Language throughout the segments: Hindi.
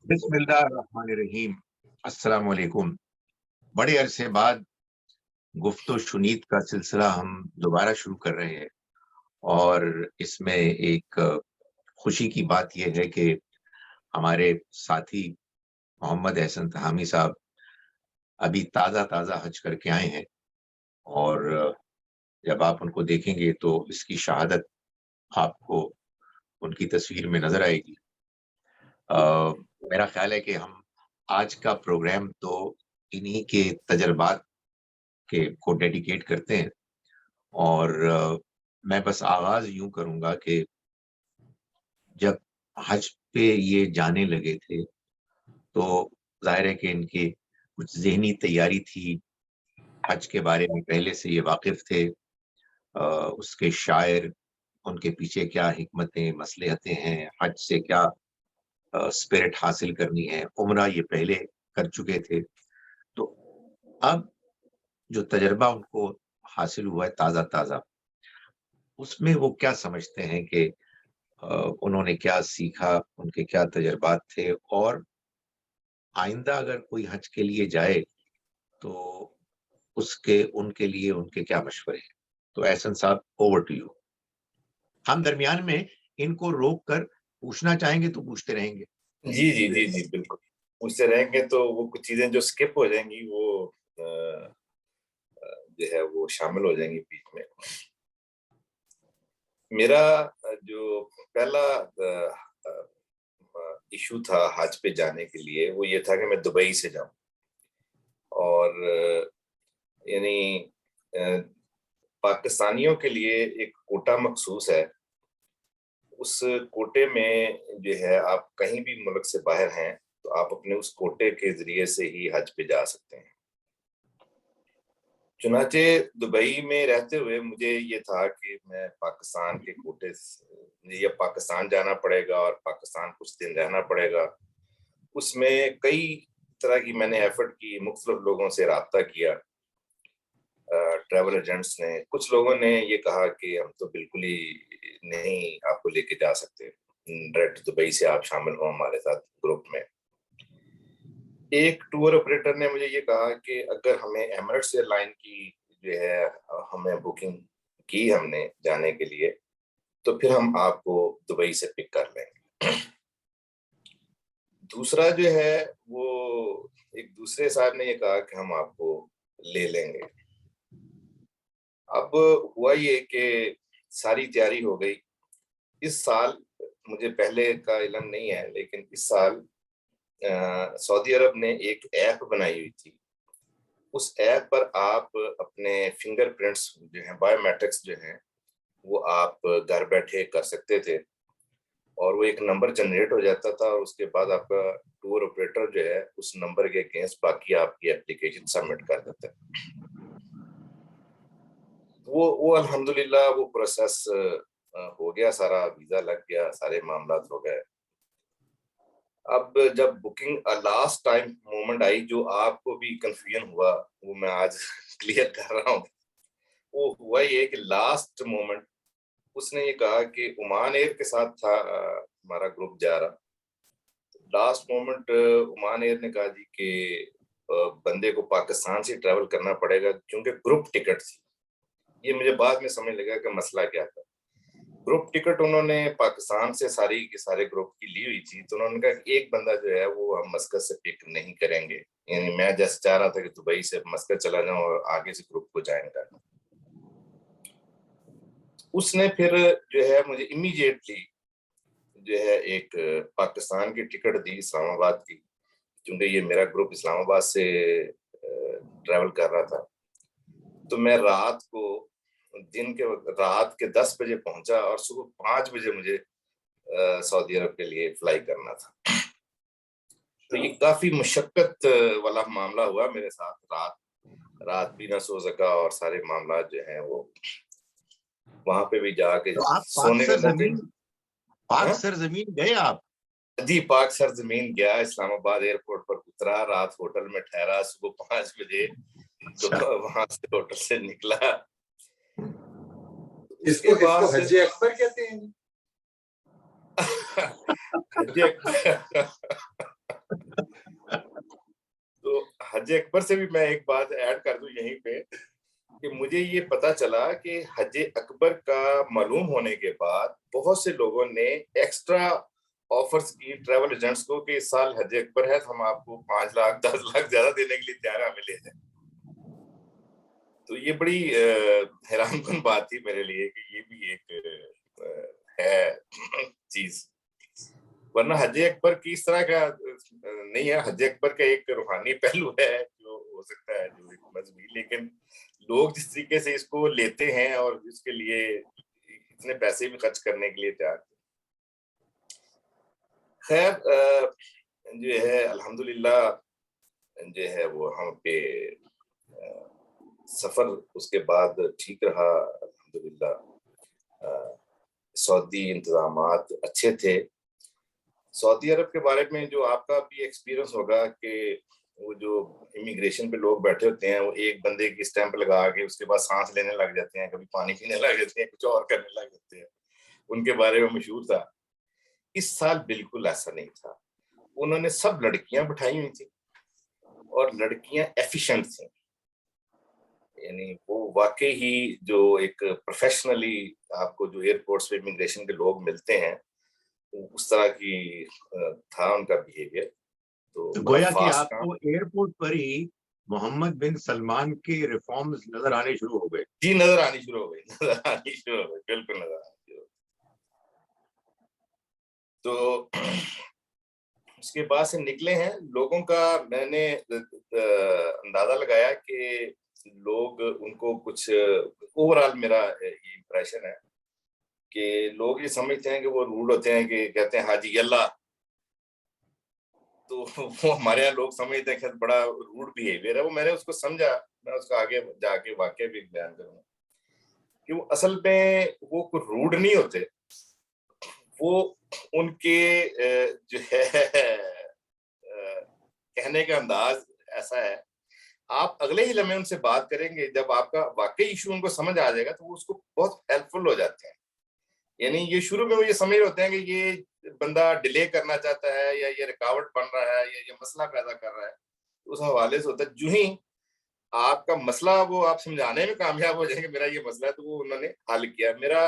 बिस्मिल्लाहिर्रहमानिर्रहीम। अस्सलाम वालेकुम। बड़े अरसे बाद गुफ्तो शुनीद का सिलसिला हम दोबारा शुरू कर रहे हैं और इसमें एक खुशी की बात यह है कि हमारे साथी मोहम्मद एहसन तहामी साहब अभी ताज़ा-ताज़ा हज करके आए हैं और जब आप उनको देखेंगे तो इसकी शहादत आपको उनकी तस्वीर में नज़र आएगी। अ, मेरा ख़्याल है कि हम आज का प्रोग्राम तो इन्हीं के तजुर्बात के को डेडिकेट करते हैं और मैं बस आगाज़ यूँ करूँगा कि जब हज पे ये जाने लगे थे, तो ज़ाहिर है कि इनकी कुछ ज़हनी तैयारी थी, हज के बारे में पहले से ये वाकिफ़ थे। उसके शायर, उनके पीछे क्या हिकमतें, मसलहतें हैं, हज से क्या स्पिरिट हासिल करनी है, उम्रा ये पहले कर चुके थे। तो अब जो तजुर्बा उनको हासिल हुआ है ताज़ा-ताज़ा, उसमें वो क्या समझते हैं कि अ, उन्होंने क्या सीखा, उनके क्या तजुर्बात थे और आइंदा अगर कोई हज के लिए जाए, तो उसके उनके लिए उनके क्या मशवरे हैं? तो एहसन साहब ओवर टू यू। हम दरमियान में इनको रोक कर पूछना चाहेंगे तो पूछते रहेंगे। जी, जी, जी, जी, बिल्कुल। पूछते रहेंगे तो वो कुछ चीज़ें जो स्किप हो जाएँगी वो अ जो है वो शामिल हो जाएँगी बीच में। मेरा जो पहला इश्यू था हज पे जाने के लिए वो ये था कि मैं दुबई से जाऊँ और यानी अ, पाकिस्तानियों के लिए एक कोटा मखसूस है। उस कोटे में जो है आप कहीं भी मुल्क से बाहर हैं, तो आप अपने उस कोटे के ज़रिए से ही हज पे जा सकते हैं। चुनांचे दुबई में रहते हुए मुझे ये था कि मैं पाकिस्तान के कोटे से या पाकिस्तान जाना पड़ेगा और पाकिस्तान कुछ दिन रहना पड़ेगा। उसमें कई तरह की मैंने एफर्ट की, मुख्तलिफ लोगों से राब्ता किया। ट्रैवल एजेंट्स ने, कुछ लोगों ने ये कहा कि हम तो बिल्कुल ही नहीं आपको लेके जा सकते। डायरेक्ट दुबई से आप शामिल हो हमारे साथ ग्रुप में। एक टूर ऑपरेटर ने मुझे ये कहा कि अगर हमें एमिरेट्स एयरलाइन की जो है हमें बुकिंग की हमने जाने के लिए, तो फिर हम आपको दुबई से पिक कर लेंगे। दूसरा जो है वो एक दूसरे साहब ने ये कहा कि हम आपको ले लेंगे। अब हुआ ये कि सारी तैयारी हो गई। इस साल मुझे पहले का इल्म नहीं है, लेकिन इस साल सऊदी अरब ने एक ऐप बनाई हुई थी। उस ऐप पर आप अपने फिंगरप्रिंट्स जो हैं, बायोमेट्रिक्स जो हैं, वो आप घर बैठे कर सकते थे और वो एक नंबर जनरेट हो जाता था और उसके बाद आपका टूर ऑपरेटर जो है, उस नंबर के अगेंस्ट बाकी आपकी एप्लीकेशन सबमिट कर देता है। वो अल्हम्दुलिल्लाह वो प्रोसेस हो गया सारा, वीज़ा लग गया, सारे मामलात हो गए। अब जब booking last time moment I जो आपको भी कन्फ्यूजन हुआ, वो मैं आज क्लियर कर रहा हूँ। वो हुआ ये कि लास्ट मोमेंट उसने ये कहा कि ओमान एयर के साथ था हमारा ग्रुप जा रहा। लास्ट मोमेंट ओमान एयर ने कहा जी कि बंदे को पाकिस्तान से ट्रैवल करना पड़ेगा क्योंकि ग्रुप टिकट थी। ये मुझे बाद में समझ लगा कि मसला क्या था। ग्रुप टिकट उन्होंने पाकिस्तान से सारी के सारे ग्रुप की ली हुई थी, तो उन्होंने कहा कि एक बंदा जो है वो हम मस्कत से पिक नहीं करेंगे। यानी मैं जैसे चाह रहा था कि दुबई से मस्कत चला जाऊं और आगे से ग्रुप को ज्वाइन करना। उसने फिर जो है मुझे इमीडिएटली जो है एक पाकिस्तान की टिकट दी इस्लामाबाद की, क्योंकि ये मेरा ग्रुप इस्लामाबाद से ट्रैवल कर रहा था। तो मैं रात के 10 बजे पहुंचा और सुबह 5 बजे मुझे सऊदी अरब के लिए फ्लाई करना था। तो ये काफी मुशक्कत वाला मामला हुआ मेरे साथ। रात रात भी ना सो सका और सारे मामला जो हैं वो वहां पे भी जाके तो आप सोने का मौका ही। पाक हाँ? सरज़मीन गए आप? जी, पाक सरजमीन गया, इस्लामाबाद एयरपोर्ट पर उतरा, रात होटल में ठहरा, सुबह 5 बजे तो अच्छा। वहां से होटल से निकला। उसके इसको इसको बाद हज अकबर कहते हैं। हज हज अकबर से भी मैं एक बात ऐड कर दूं यहीं पे कि मुझे ये पता चला कि हज अकबर का मालूम होने के बाद बहुत से लोगों ने एक्स्ट्रा ऑफर्स की ट्रैवल एजेंट्स को कि इस साल हज अकबर है तो हम आपको 5 लाख 10 लाख ज्यादा देने के लिए तैयार, हमें ले जाए। तो ये बड़ी हैरानकुन बात थी मेरे लिए कि ये भी एक है चीज, वरना हज अकबर की इस तरह का नहीं है। हज अकबर का एक रूहानी पहलू है जो हो सकता है, जो एक मजहबी, लेकिन लोग जिस तरीके से इसको लेते हैं और इसके लिए इतने पैसे भी खर्च करने के लिए तैयार। खैर जो है अल्हम्दुलिल्लाह जो है वो हम पे सफर उसके बाद ठीक रहा अल्हम्दुलिल्लाह। सऊदी इंतजामात अच्छे थे। सऊदी अरब के बारे में जो आपका भी एक्सपीरियंस होगा कि वो जो इमिग्रेशन पे लोग बैठे होते हैं, वो एक बंदे की स्टैंप लगा के उसके बाद सांस लेने लग जाते हैं, कभी पानी पीने लग जाते हैं, कुछ और करने लग जाते हैं, उनके बारे में मशहूर था। इस साल बिल्कुल ऐसा नहीं था। उन्होंने सब लड़कियां बिठाई हुई थी और लड़कियां एफिशिएंट थी, यानी वो वाकई ही जो एक प्रोफेशनली आपको जो एयरपोर्ट्स पे इमिग्रेशन के लोग मिलते हैं उस तरह की था उनका बिहेवियर। तो बड़ा गोया कि फास्ट काम। आपको एयरपोर्ट पर ही मोहम्मद बिन सलमान के रिफॉर्म्स नजर आने शुरू हो गए। जी, नजर आनी शुरू हो गई, नजर आनी शुरू हो गई, बिल्कुल नजर आनी शुरू हो गई। तो उसके बाद से निकले हैं लोगों का, मैंने अंदाजा लगाया कि लोग उनको कुछ, ओवरऑल मेरा ये इंप्रेशन है कि लोग ये समझते हैं कि वो रूड होते हैं, कि कहते हैं हाजी अल्लाह, तो वो हमारे यहाँ लोग समझते हैं कि बड़ा रूड बिहेवियर है वो। मैंने उसको समझा, मैं उसका आगे जाके वाकया भी बयान करूंगा कि वो असल में वो कुछ रूड नहीं होते, वो उनके जो है कहने का अंदाज ऐसा है। आप अगले ही लम्हे उनसे बात करेंगे, जब आपका वाकई इशू उनको समझ आ जाएगा तो वो उसको बहुत हेल्पफुल हो जाते हैं। यानी ये शुरू में वो ये समझ होते हैं कि ये बंदा डिले करना चाहता है या ये रुकावट बन रहा है या ये मसला पैदा कर रहा है, तो उस हवाले से होता है। जो ही आपका मसला वो आप समझाने में कामयाब हो जाएंगे मेरा ये मसला है, तो वो उन्होंने हल किया। मेरा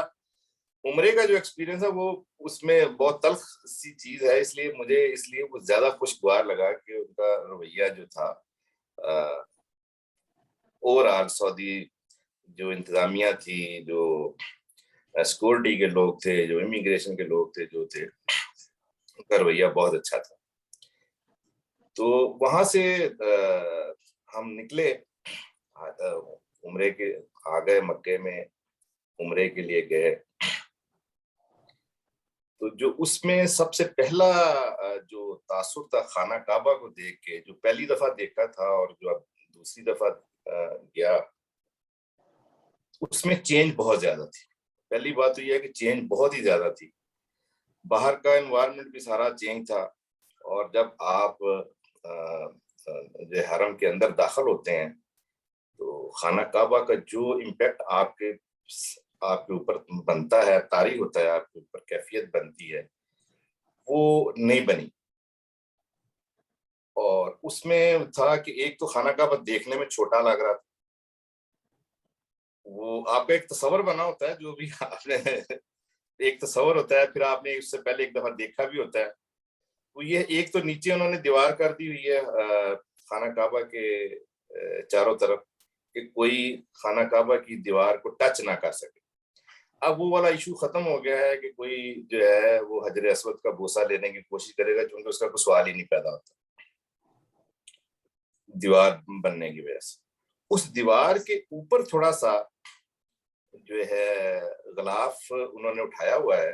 उम्रे का जो एक्सपीरियंस है वो उसमें बहुत तल्ख सी चीज है, इसलिए वो ज्यादा खुशगवार लगा कि उनका रवैया जो था ओवरऑल सऊदी जो इंतजामिया थी, जो सिक्योरिटी के लोग थे, जो इमिग्रेशन के लोग थे, जो थे, उनका रवैया बहुत अच्छा था। तो वहां से हम निकले, उम्रे के आ गए, मक्के में उम्रे के लिए गए। तो जो उसमें सबसे पहला जो तासुर था खाना काबा को देख के, जो पहली दफा देखा था और जो अब दूसरी दफा गया, उसमें चेंज बहुत ज्यादा थी। पहली बात तो यह है कि चेंज बहुत ही ज्यादा थी, बाहर का एनवायरनमेंट भी सारा चेंज था। और जब आप जो हरम के अंदर दाखिल होते हैं तो खाना काबा का जो इम्पैक्ट आपके ऊपर बनता है, तारी होता है, आपके ऊपर कैफियत बनती है, वो नहीं बनी। और उसमें था कि एक तो खाना काबा देखने में छोटा लग रहा था, वो आपका एक तस्वर बना होता है, जो भी आपने एक तस्वर होता है, फिर आपने उससे पहले एक दफा देखा भी होता है। तो ये एक तो नीचे उन्होंने दीवार कर दी हुई है खाना काबा के चारों तरफ, कि कोई खाना काबा की दीवार को टच ना कर सके। अब वो वाला इशू खत्म हो गया है कि कोई जो है वो हजर असवद का बोसा लेने की कोशिश करेगा, क्योंकि उसका कोई सवाल ही नहीं पैदा होता दीवार बनने की वजह से। उस दीवार के ऊपर थोड़ा सा जो है गलाफ उन्होंने उठाया हुआ है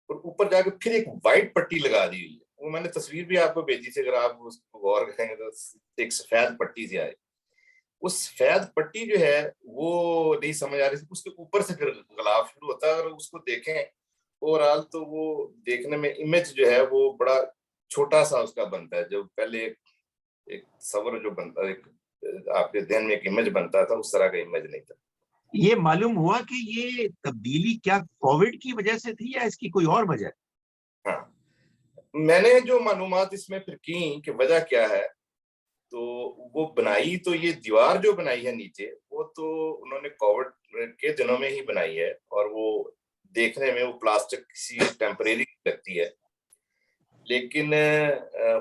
और ऊपर जाके फिर एक वाइट पट्टी लगा दी हुई है। वो मैंने तस्वीर भी आपको भेजी थी, अगर आप उसको गौर करेंगे तो एक सफेद पट्टी सी आई। उस सफेद पट्टी जो है वो नहीं समझ आ रही थी, उसके ऊपर से फिर गलाफ शुरू होता है। अगर उसको देखें ओवरऑल तो वो देखने में इमेज जो है वो बड़ा छोटा सा उसका बनता है। जो पहले एक सवर जो बनता, एक आपके ध्यान में एक इमेज बनता था, उस तरह का इमेज नहीं था। ये मालूम हुआ कि ये तब्दीली क्या कोविड की वजह से थी या इसकी कोई और वजह? हाँ, मैंने जो मालूमात इसमें फिर की कि वजह क्या है, तो वो बनाई तो ये दीवार जो बनाई है नीचे, वो तो उन्होंने कोविड के दिनों में ही बनाई है, और वो देखने में वो प्लास्टिक सी टेम्परेरी लगती है। लेकिन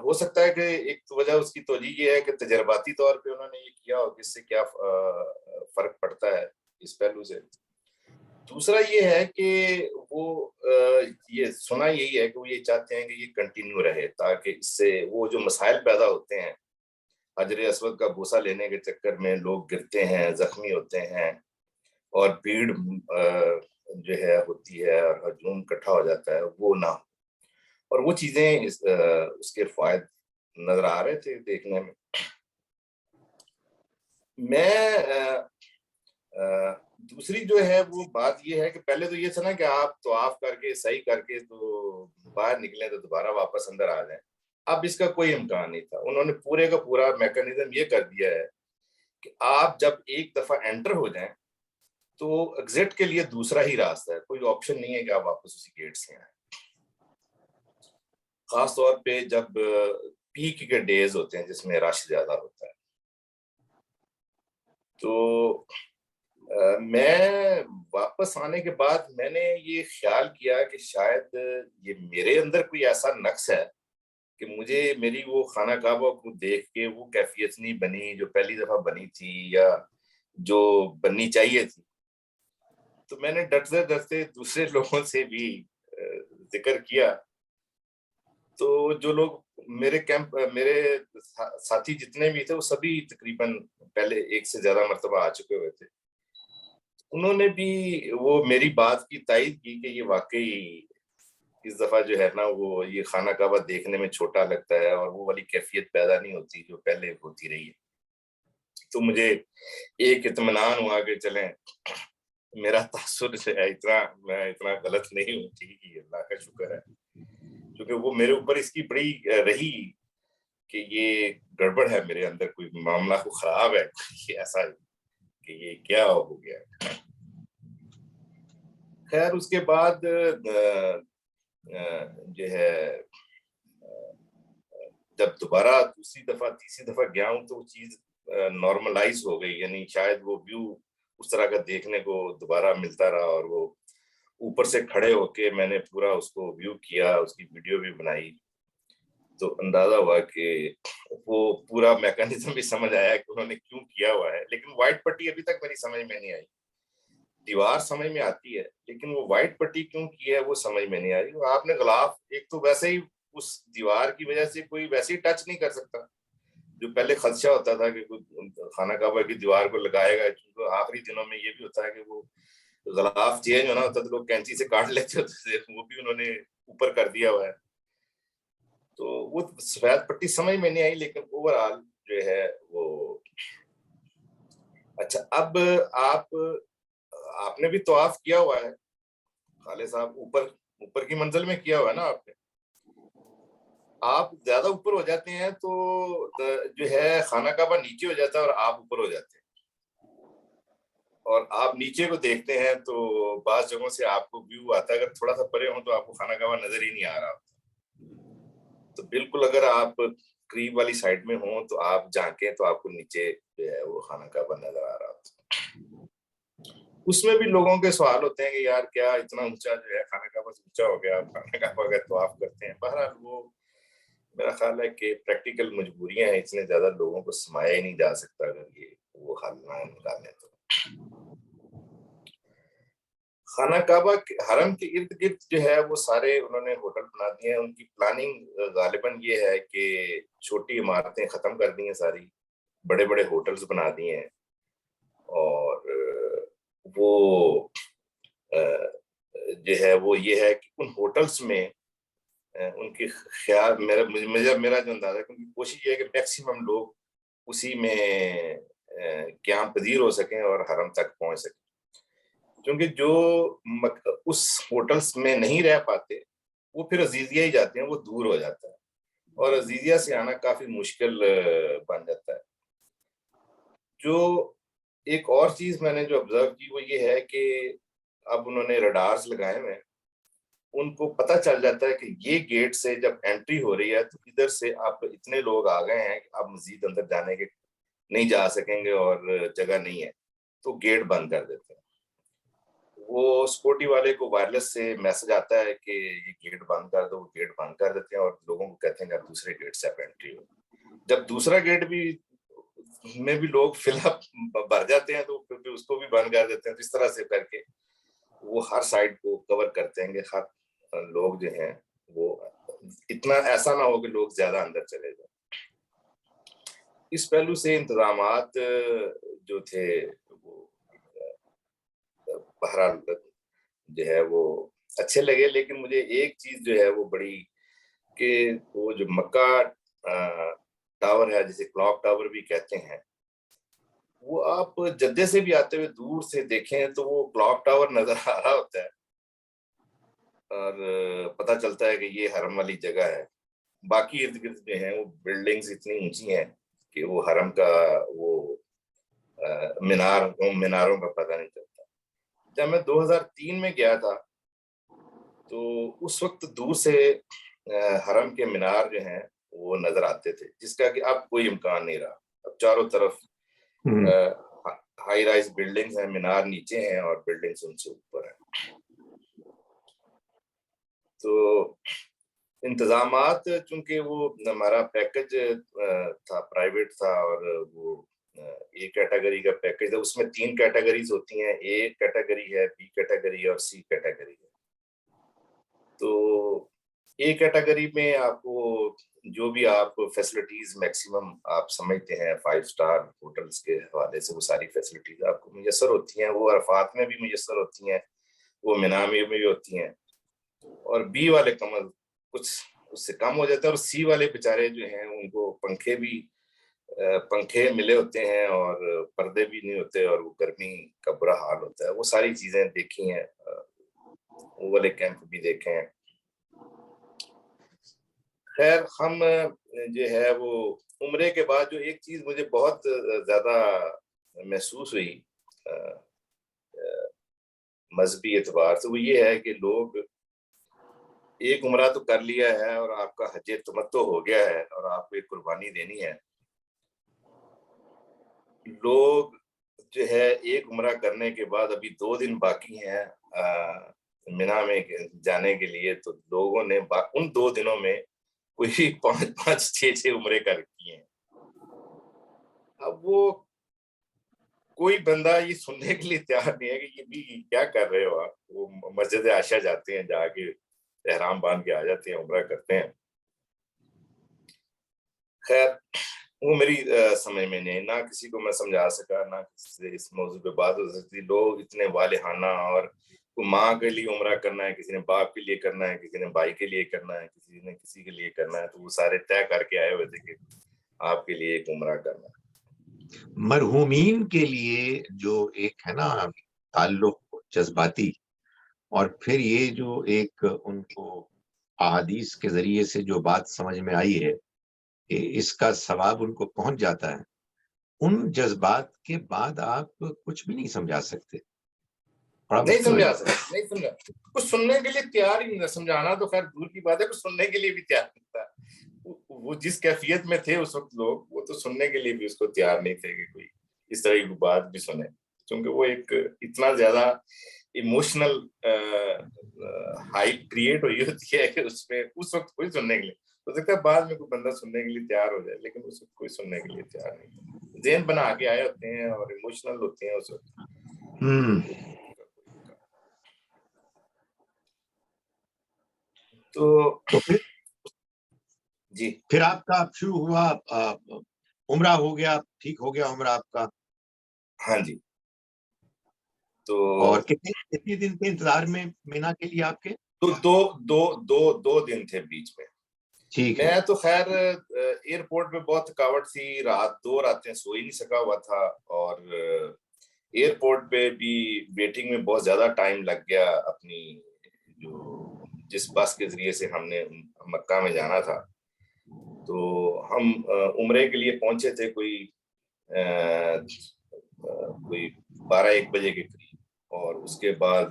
हो सकता है कि एक तो वजह उसकी तोजी ये है कि तजर्बाती तौर पे उन्होंने ये किया हो कि इससे क्या फर्क पड़ता है इस पहलू से। दूसरा ये है कि वो ये सुना यही है कि वो ये चाहते हैं कि ये कंटिन्यू रहे, ताकि इससे वो जो मसाइल पैदा होते हैं, हजर असवद का बूसा लेने के चक्कर में लोग गिरते हैं, जख्मी होते हैं, और भीड़ जो है होती है और हजूम इकट्ठा हो जाता है, वो ना हो। और वो चीजें उसके फायदे नजर आ रहे थे देखने में। मैं दूसरी जो है वो बात ये है कि पहले तो ये था ना कि आप तवाफ करके सही करके तो बाहर निकले तो दोबारा वापस अंदर आ जाएं। अब इसका कोई इम्कान नहीं था। उन्होंने पूरे का पूरा मैकेनिज्म ये कर दिया है कि आप जब एक दफा एंटर हो जाएं तो एग्जिट के लिए दूसरा ही रास्ता है, कोई ऑप्शन नहीं है कि आप वापस उसी गेट से आए। खास तौर पे जब पीक के डेज होते हैं जिसमें रश ज्यादा होता है। तो मैं वापस आने के बाद मैंने ये ख्याल किया कि शायद ये मेरे अंदर कोई ऐसा नक्श है कि मुझे मेरी वो खाना काबा को देख के वो कैफियत नहीं बनी जो पहली दफा बनी थी या जो बननी चाहिए थी। तो मैंने डरते डरते दूसरे लोगों से भी जिक्र किया। तो जो लोग मेरे कैंप मेरे साथी जितने भी थे वो सभी तकरीबन पहले एक से ज्यादा मर्तबा आ चुके हुए थे। उन्होंने भी वो मेरी बात की तायद की कि ये वाकई इस दफा जो है ना वो ये खाना काबा देखने में छोटा लगता है और वो वाली कैफियत पैदा नहीं होती जो पहले होती रही है। तो मुझे एक इत्मीनान हुआ कि चलें, मेरा तासुर जो है इतना, मैं इतना गलत नहीं हूँ, ठीक ही अल्लाह का शुक्र है। क्योंकि वो मेरे ऊपर इसकी बड़ी रही कि ये गड़बड़ है मेरे अंदर, कोई मामला को खराब है, ये ऐसा कि ये क्या हो गया। खैर उसके बाद जो है जब दोबारा दूसरी दफा तीसरी दफा गया हूँ तो वो चीज नॉर्मलाइज हो गई, यानी शायद वो व्यू उस तरह का देखने को दोबारा मिलता रहा, और वो ऊपर से खड़े होके मैंने पूरा उसको व्यू किया, उसकी वीडियो भी बनाई। तो अंदाजा हुआ कि वो पूरा मैकेनिज्म भी समझ आया कि उन्होंने क्यों किया हुआ है। लेकिन व्हाइट पट्टी अभी तक मेरी समझ में नहीं आई। दीवार समझ में आती है लेकिन वो व्हाइट पट्टी क्यों की है वो समझ में नहीं आ रही। आपने गिलाफ एक तो वैसे ही उस दीवार की वजह से कोई वैसे ही टच नहीं कर सकता, जो पहले खदशा होता था कि खाना काबा की दीवार को लगाएगा। क्योंकि आखिरी दिनों में ये भी होता है कि वो गिलाफ चेंज होना होता तो लोग कैंची से काट लेते होते थे, वो भी उन्होंने ऊपर कर दिया हुआ है। तो वो सफेद पट्टी समझ में नहीं आई, लेकिन ओवरऑल जो है वो अच्छा। अब आप आपने भी तवाफ किया हुआ है खाले साहब, ऊपर ऊपर की मंजिल में किया हुआ है ना आपने। आप ज्यादा ऊपर हो जाते हैं तो जो है खाना काबा नीचे हो जाता है और आप ऊपर हो जाते हैं, और आप नीचे को देखते हैं तो बाज जगहों से आपको व्यू आता है। अगर थोड़ा सा परे हो तो आपको खाना काबा नजर ही नहीं आ रहा। तो बिल्कुल अगर आप करीब वाली साइड में हो तो आप झांकें तो आपको नीचे जो है वो खाना काबा नजर आ रहा होता। उसमें भी लोगों के सवाल होते हैं कि यार क्या इतना ऊंचा जो है खाना काबा ऊंचा हो गया, खाना काबा अगर तो आप करते हैं। बहरहाल वो मेरा ख्याल है कि प्रैक्टिकल मजबूरियां हैं, इतने ज्यादा लोगों को समाया ही नहीं जा सकता अगर ये वो हल ना निकालें तो। खाना काबा के हरम के इर्द गिर्द जो है वो सारे उन्होंने होटल बना दिए हैं। उनकी प्लानिंग गालिबन ये है कि छोटी इमारतें खत्म कर दी हैं सारी, बड़े बड़े होटल्स बना दिए हैं। और वो जो है वो ये है कि उन होटल्स में उनके ख्याल मेरा जो अंदाजा है कि उनकी कोशिश ये है कि मैक्सिमम लोग उसी में क़याम पजीर हो सकें और हरम तक पहुंच सकें। क्योंकि जो उस होटल्स में नहीं रह पाते वो फिर अजीजिया ही जाते हैं, वो दूर हो जाता है, और अजीजिया से आना काफी मुश्किल बन जाता है। जो एक और चीज मैंने जो ऑब्जर्व की वो ये है कि अब उन्होंने रडार्स लगाए हुए हैं, उनको पता चल जाता है कि ये गेट से जब एंट्री हो रही है तो इधर से आप इतने लोग आ गए हैं कि आप मजीद अंदर जाने के नहीं जा सकेंगे और जगह नहीं है, तो गेट बंद कर देते हैं। वो सिक्योरिटी वाले को वायरलेस से मैसेज आता है कि ये गेट बंद कर दो, गेट बंद कर देते हैं और लोगों को कहते हैं कि आप दूसरे गेट से आप एंट्री हो। जब दूसरा गेट भी में भी लोग फिलअप भर जाते हैं तो फिर उसको भी बंद कर देते हैं। तो इस तरह से करके वो हर साइड को कवर करते हैं कि हर लोग जो हैं वो इतना ऐसा ना हो कि लोग ज्यादा अंदर चले जाए। इस पहलू से इंतजामात जो थे वो बहरहाल जो है वो अच्छे लगे। लेकिन मुझे एक चीज जो है वो बड़ी कि वो जो मक्का टावर है, जिसे क्लॉक टावर भी कहते हैं, वो आप जद्दे से भी आते हुए दूर से देखें तो वो क्लॉक टावर नजर आ रहा होता है और पता चलता है कि ये हरम वाली जगह है। बाकी इर्द गिर्द में है वो बिल्डिंग्स इतनी ऊंची हैं कि वो हरम का वो मीनारों का पता नहीं चलता। जब मैं 2003 में गया था तो उस वक्त दूर से हरम के मीनार जो हैं वो नजर आते थे, जिसका कि अब कोई इम्कान नहीं रहा। अब चारों तरफ हाई राइज बिल्डिंग्स हैं, मीनार नीचे हैं और बिल्डिंग्स उनसे ऊपर हैं। तो इंतजामात, चूंकि वो हमारा पैकेज था, प्राइवेट था और वो ए कैटेगरी का पैकेज है, उसमें 3 कैटेगरीज होती हैं, ए कैटेगरी है, बी कैटेगरी है और सी कैटेगरी है। तो ए कैटेगरी में आपको जो भी आप फैसिलिटीज मैक्सिमम आप समझते हैं 5 स्टार होटल्स के हवाले से, वो सारी फैसिलिटीज आपको मुयसर होती हैं। वो अरफात में भी मुयसर होती हैं, वो मिना में भी होती हैं। और बी वाले कमल कुछ उससे कम हो जाता है और सी वाले बेचारे जो हैं उनको पंखे मिले होते हैं और पर्दे भी नहीं होते और वो गर्मी का बुरा हाल होता है। वो सारी चीजें देखी हैं, वो वाले कैंप भी देखे हैं। खैर, हम जो है वो उम्रे के बाद जो एक चीज मुझे बहुत ज्यादा महसूस हुई मजहबी एतबार से, वो ये है कि लोग एक उम्रा तो कर लिया है और आपका हज तमत्तो हो गया है और आपको एक कुर्बानी देनी है। लोग जो है एक उम्रा करने के बाद अभी 2 दिन बाकी हैं मिना में जाने के लिए, तो लोगों ने उन 2 दिनों में कोई 5-5, 6-6 उम्रे कर रखी हैं। अब वो कोई बंदा ये सुनने के लिए तैयार नहीं है कि ये भी क्या कर रहे हो आप। वो मस्जिद आशा जाते हैं, जाके एहराम बांध के आ जाते हैं, उम्रा करते हैं। खैर, वो मेरी समझ में नहीं, ना किसी को मैं समझा सका, ना किसी से इस मौजू पे बात हो सकती। लोग इतने वालिहाना, और माँ के लिए उम्रा करना है, किसी ने बाप के लिए करना है, किसी ने भाई के लिए करना है, किसी ने किसी के लिए करना है, तो वो सारे तय करके आए हुए थे कि आपके लिए एक उम्रा करना है। मरहूमीन के लिए जो एक है ना ताल्लुक जज्बाती, और फिर ये जो एक उनको अहादीस के जरिए से जो बात समझ में आई है कि इसका सवाब उनको पहुंच जाता है, उन जज्बात के बाद आप कुछ भी नहीं समझा सकते। बड़ा नहीं मुश्किल हो समझा जाता है। सकते, नहीं समझा, कुछ सुनने के लिए तैयार ही नहीं। समझाना तो खैर दूर की बात है, कुछ सुनने के लिए भी तैयार नहीं था। वो जिस कैफियत में थे उस वक्त लोग, वो तो सुनने के लिए भी उसको तैयार नहीं थे कि कोई इस तरह की बात भी सुने, क्योंकि वो एक इतना ज्यादा इमोशनल हाइप क्रिएट हुई होती है कि उसमें उस वक्त कोई सुनने के लिए, हो सकता है बाद में कोई बंदा सुनने के लिए तैयार हो जाए, लेकिन उस वक्त कोई सुनने के लिए तैयार नहीं। ज़हन बना के आए होते हैं और इमोशनल होते हैं उस वक्त। तो जी फिर आपका शुरू हुआ, उम्रा हो गया, ठीक हो गया उम्रा आपका। हाँ जी। तो और कितने कितने दिन के इंतजार में मीना के लिए आपके? तो दो दिन थे बीच में। ठीक है। मैं तो खैर एयरपोर्ट पे बहुत थकावट थी, 2 रातें सो ही नहीं सका हुआ था और एयरपोर्ट पे भी वेटिंग में बहुत ज्यादा टाइम लग गया। अपनी जो जिस बस के जरिए से हमने मक्का में जाना था, तो हम उम्रे के लिए पहुंचे थे कोई 12-1 बजे के करीब। और उसके बाद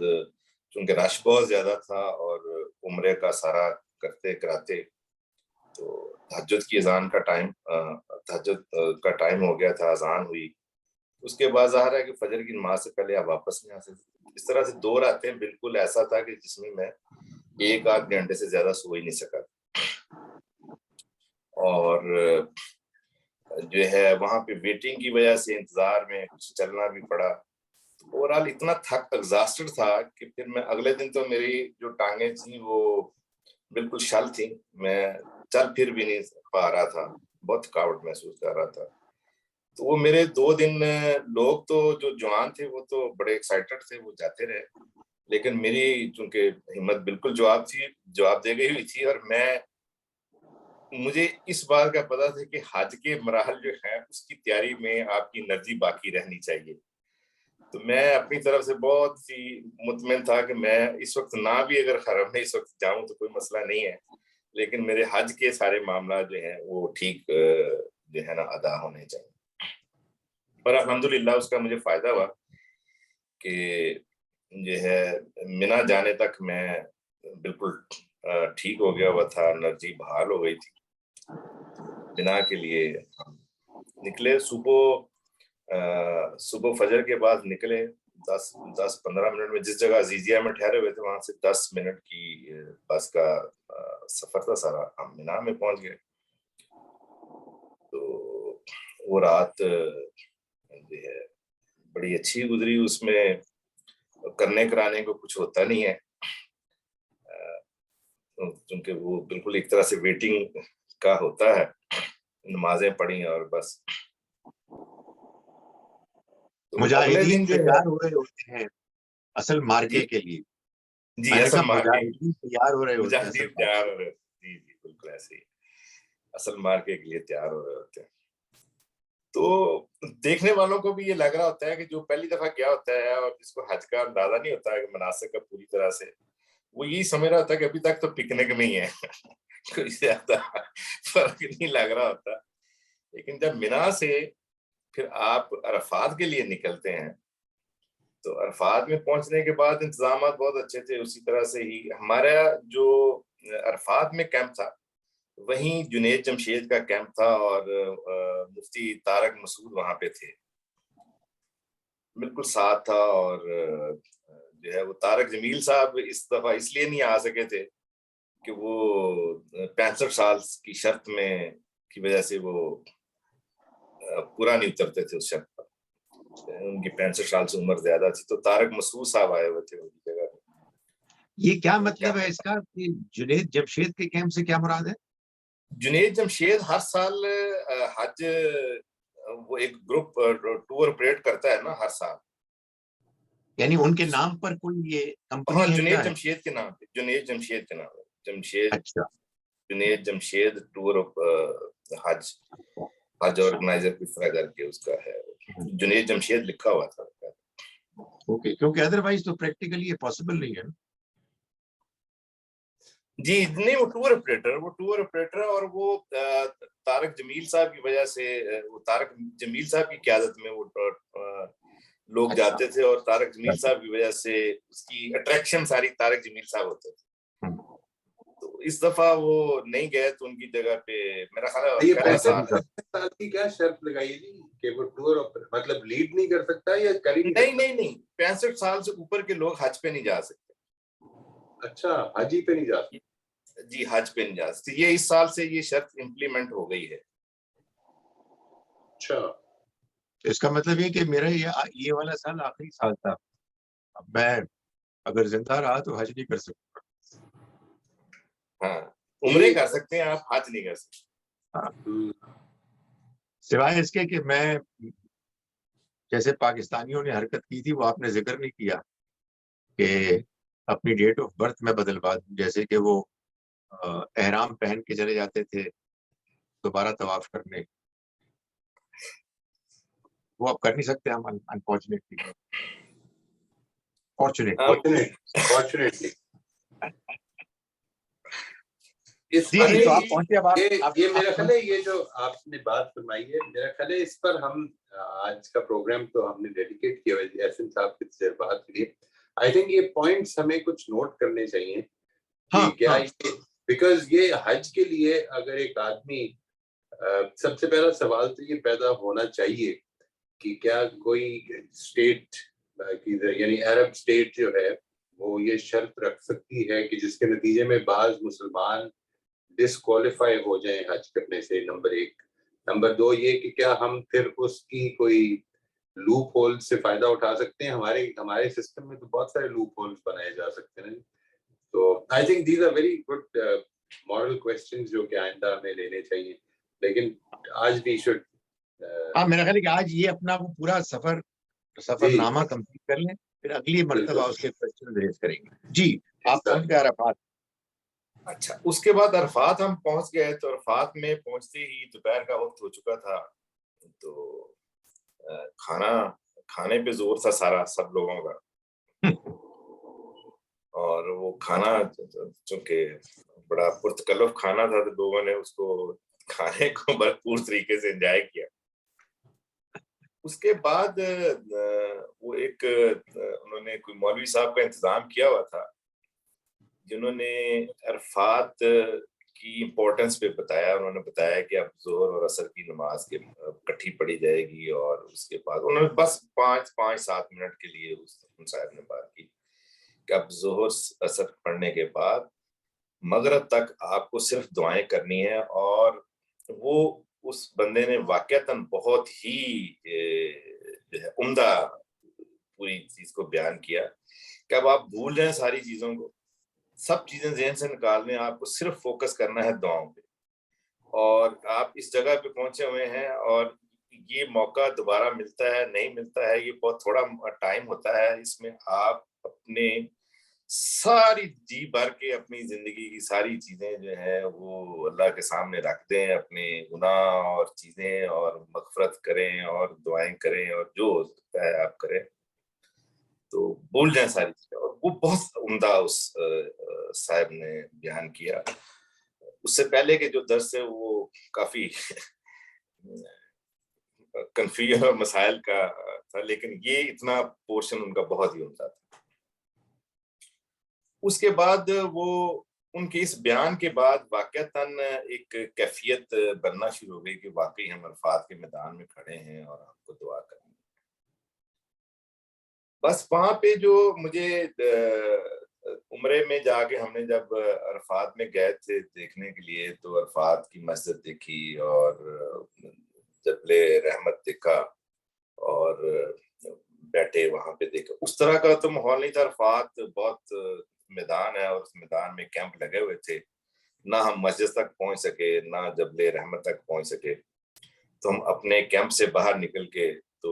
क्योंकि रश बहुत ज्यादा था और उम्रे का सारा करते कराते तो तहज्जुद की अजान का टाइम हो गया था, अजान हुई। उसके बाद ज़ाहिर है कि फजर की नमाज से पहले आप वापस नहीं आ सकते। इस तरह से 2 रातें बिल्कुल ऐसा था कि जिसमें मैं 1 आध घंटे से ज्यादा सो ही नहीं सका। और जो है वहां पे वेटिंग की वजह से इंतजार में कुछ चलना भी पड़ा। ओवरऑल इतना थक एग्जॉस्टेड था कि फिर मैं अगले दिन तो मेरी जो टांगे थी वो बिल्कुल शल थी, मैं चल फिर भी नहीं पा रहा था, बहुत थकावट महसूस कर रहा था। तो वो मेरे 2 दिन, लोग तो जो जवान थे वो तो बड़े एक्साइटेड थे, वो जाते रहे, लेकिन मेरी चूंकि हिम्मत बिल्कुल जवाब दे गई हुई थी। और मुझे इस बात का पता था कि हज के मराहल जो है उसकी तैयारी में आपकी एनर्जी बाकी रहनी चाहिए। तो मैं अपनी तरफ से बहुत ही मुतमिन था कि मैं इस वक्त ना भी अगर हरम में इस वक्त जाऊं तो कोई मसला नहीं है, लेकिन मेरे हज के सारे मामला जो हैं वो ठीक जो है ना अदा होने चाहिए। पर अल्हम्दुलिल्लाह उसका मुझे फायदा हुआ कि जो है मिना जाने तक मैं बिल्कुल ठीक हो गया हुआ था, एनर्जी बहाल हो गई थी। मिना के लिए हम निकले सुबह फजर के बाद निकले। 10-15 मिनट में जिस जगह अजीजिया में ठहरे हुए थे वहां से 10 मिनट की बस का सफर था सारा। हम मिना में पहुंच गए। तो वो रात जो है बड़ी अच्छी गुजरी। उसमें करने कराने को कुछ होता नहीं है, क्योंकि वो बिल्कुल एक तरह से वेटिंग का होता है। नमाजें पढ़ी और बस। तो अगले मुजाहिदीन दिन जो है, तैयार हो रहे होते हैं असल जी मार्के के लिए। जी मैंने कहा असल मार्के, मुजाहिदीन तैयार हो रहे होते हैं असल मुजाहिदीन तैयार मार्के। हो रहे, जी जी बिल्कुल ऐसे ही असल मार्के के लिए तैयार हो रहे होते हैं। तो देखने वालों को भी ये लग रहा होता है कि जो पहली दफा गया होता है और जिसको हज का अंदाजा नहीं होता है कि मनासिक का पूरी तरह से, वो यही समझ रहा होता है कि अभी तक तो पिकनिक में ही है कोई ज्यादा फर्क नहीं लग रहा होता। लेकिन जब मिना से फिर आप अरफात के लिए निकलते हैं तो अरफात में पहुंचने के बाद इंतजाम बहुत अच्छे थे। उसी तरह से ही हमारा जो अरफात में कैंप था वहीं जुनेद जमशेद का कैंप था और मुफ्ती तारक मसूद वहां पे थे, बिल्कुल साथ था। और जो है वो तारक जमील साहब इस दफा इसलिए नहीं आ सके थे कि वो 65 साल की शर्त में की वजह से वो पूरा नहीं उतरते थे उस शर्त पर। उनकी 65 साल से उम्र ज्यादा थी, तो तारक मसूद साहब आए हुए थे उनकी जगह। ये क्या तो क्या मतलब है इसका कि जुनेद जमशेद के कैंप से क्या मुराद है? जुनेद जमशेद हर साल हज वो एक ग्रुप टूर ऑपरेट करता है ना हर साल। यानी उनके जिस नाम पर कोई ये हाँ, कंपनी है, क्या जुनेद है? जमशेद के नाम पे, जुनेद जमशेद के नाम है, जमशेद अच्छा। जुनेद जमशेद टूर हज हज ऑर्गेनाइजर किस तरह करके उसका है, जुनेद जमशेद लिखा हुआ था। ओके, क्योंकि अदरवाइज तो प्रैक्टिकली ये पॉसिबल नहीं है ना। जी नहीं, वो टूर ऑपरेटर है। और वो तारक जमील साहब की वजह से वो तारक जमील साहब की क़यादत में वो लोग अच्छा। जाते थे और तारक जमील साहब की वजह से उसकी अट्रैक्शन सारी तारक जमील साहब होते थे। तो इस दफा वो नहीं गए तो उनकी जगह पे मेरा ख्याल है ये पहला साल 65 साल की क्या शर्त लगाई थी कि वो टूर मतलब लीड नहीं कर सकता या कर ही नहीं नहीं सकता? नहीं नहीं, 65 साल से ऊपर के लोग हज पे नहीं जा सकते। अच्छा, हाजी पे नहीं जा सकते? जी हज पे नहीं जा सकते। ये इस साल से ये शर्त इम्प्लीमेंट हो गई है। अच्छा, तो इसका मतलब ये कि मेरा ये वाला साल आखिरी साल था। अब मैं अगर जिंदा रहा तो हज नहीं कर सकता। हाँ, उम्रे कर सकते हैं आप, हज नहीं कर सकते। हाँ। सिवाय इसके कि मैं जैसे पाकिस्तानियों ने हरकत की थी वो आपने जिक्र नहीं किया कि अपनी डेट ऑफ बर्थ में बदलवा दूं, जैसे कि वो एहराम पहन के चले जाते थे दोबारा तवाफ करने। वो अब कर नहीं सकते हम, अनफॉर्चुनेटली। फॉर्चुनेटली। फॉर्चुनेटली इस जी जी, तो आप पहुंचे। अब ये मेरा ख्याल है, ये जो आपने बात फरमाई है, मेरा ख्याल है इस पर हम आज का प्रोग्राम तो हमने डेडिकेट किया है एहसन साहब की तजर्बात के लिए। आई थिंक ये पॉइंट्स हमें कुछ नोट करने चाहिए कि हाँ, क्या हाँ, ये, बिकॉज ये हज के लिए अगर एक आदमी सबसे पहला सवाल तो ये पैदा होना चाहिए कि क्या कोई स्टेट यानी अरब स्टेट जो है वो ये शर्त रख सकती है कि जिसके नतीजे में बाज मुसलमान डिस्क्वालीफाई हो जाए हज करने से, नंबर एक। नंबर दो ये कि क्या हम फिर उसकी कोई लूप होल से फायदा उठा सकते हैं। हमारे हमारे सिस्टम में तो बहुत सारे लूप होल्स बनाए जा सकते हैं। तो I think these are very good moral questions जो कि आइंदा हमें लेने चाहिए, लेकिन आज वी शुड हाँ, मेरा ख्याल है कि आज ये अपना वो पूरा जी सफरनामा कंप्लीट कर लें, फिर अगली मर्तबा बिल्कुल उसके क्वेश्चन रेज करेंगे। जी, आप exactly. पहुंच गए अरफात। अच्छा, उसके बाद अरफात हम पहुंच गए। तो अरफात में पहुंचते ही दोपहर का वक्त हो चुका था। तो खाना खाने पे जोर था सारा सब लोगों का। और वो खाना चूंकि बड़ा पुरतकल्लुफ खाना था, तो लोगों ने उसको खाने को भरपूर तरीके से एंजॉय किया। उसके बाद वो एक उन्होंने कोई मौलवी साहब का इंतजाम किया हुआ था जिन्होंने अरफात की इम्पोर्टेंस पे बताया। उन्होंने बताया कि अब जोहर और असर की नमाज के इकट्ठी पढ़ी जाएगी, और उसके बाद उन्होंने बस 5-7 मिनट के लिए उन साहब ने बात की कि अब जोहर असर पढ़ने के बाद मगरिब तक आपको सिर्फ दुआएं करनी है। और वो उस बंदे ने वाकयातन बहुत ही जो है उम्दा पूरी चीज को बयान किया कि अब आप भूल जाएं सारी चीजों को, सब चीजें ज़हन से निकाल दें, आपको सिर्फ फोकस करना है दुआओं पे। और आप इस जगह पे पहुंचे हुए हैं, और ये मौका दोबारा मिलता है नहीं मिलता है, ये बहुत थोड़ा टाइम होता है। इसमें आप अपने सारी जी भर के अपनी जिंदगी की सारी चीजें जो है वो अल्लाह के सामने रख दें, अपने गुनाह और चीजें, और मगफरत करें और दुआएं करें, और जो हो सकता है आप करें, तो भूल जाए सारी चीजें। और वो बहुत उम्दा उस साहब ने बयान किया। उससे पहले के जो दर्स है वो काफी कंफ्यूजन और मसाइल का था, लेकिन ये इतना पोर्शन उनका बहुत ही उम्दा था। उसके बाद वो उनके इस बयान के बाद वाकयातन एक कैफियत बनना शुरू हो गई कि वाकई हम अरफात के मैदान में खड़े हैं और हमको दुआ करनी। बस वहां पे जो मुझे उम्रे में जाके हमने जब अरफात में गए थे देखने के लिए, तो अरफात की मस्जिद देखी और जबले रहमत देखा और बैठे वहां पे देखा। उस तरह का तो माहौल नहीं था। अरफात बहुत मैदान है और उस मैदान में कैंप लगे हुए थे। ना हम मस्जिद तक पहुंच सके, ना जबले रहमत तक पहुंच सके। तो हम अपने कैंप से बाहर निकल के, तो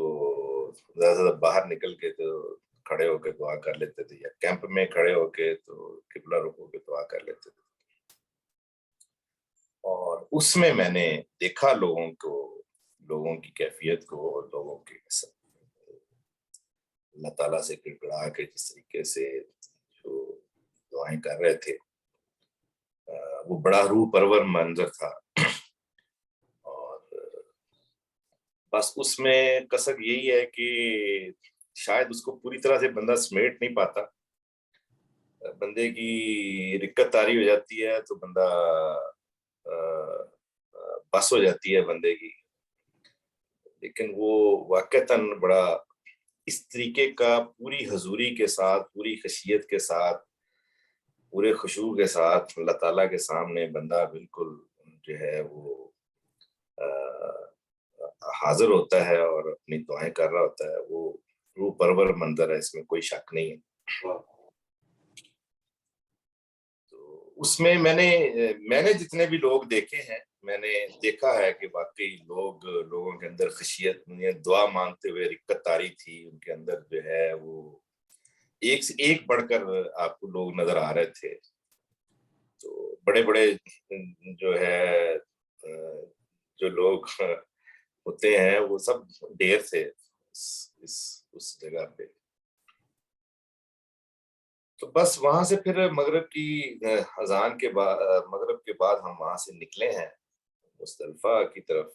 ज्यादा बाहर निकल के तो खड़े होकर दुआ कर लेते थे, या कैंप में खड़े होके तो किबला रुख होकर दुआ कर लेते थे। और उसमें मैंने देखा लोगों की कैफियत को, और लोगों के अल्लाह ताला से गिड़गिड़ा के जिस तरीके से जो दुआएं कर रहे थे, वो बड़ा रूह परवर मंजर था। और बस उसमें कसक यही है कि शायद उसको पूरी तरह से बंदा समेट नहीं पाता। बंदे की रिक्कत तारी हो जाती है तो बंदा बस हो जाती है बंदे की। लेकिन वो वाकईतन बड़ा इस तरीके का पूरी हजूरी के साथ, पूरी खशियत के साथ, पूरे खुशू के साथ अल्लाह ताला के सामने बंदा बिल्कुल जो है वो हाजिर होता है और अपनी दुआएं कर रहा होता है। वो रूह परवर मंजर है, इसमें कोई शक नहीं है। तो उसमें मैंने जितने भी लोग देखे हैं, मैंने देखा है कि वाकई लोगों के अंदर खशियत, दुआ मांगते हुए रिक्कत तारी थी उनके अंदर जो है वो एक से एक बढ़कर आपको लोग नजर आ रहे थे। तो बड़े बड़े जो है जो लोग होते हैं वो सब ढेर थे उस जगह पे। तो बस वहां से फिर मगरिब की अजान के बाद, मगरिब के बाद हम वहां से निकले हैं मुस्तल्फा की तरफ।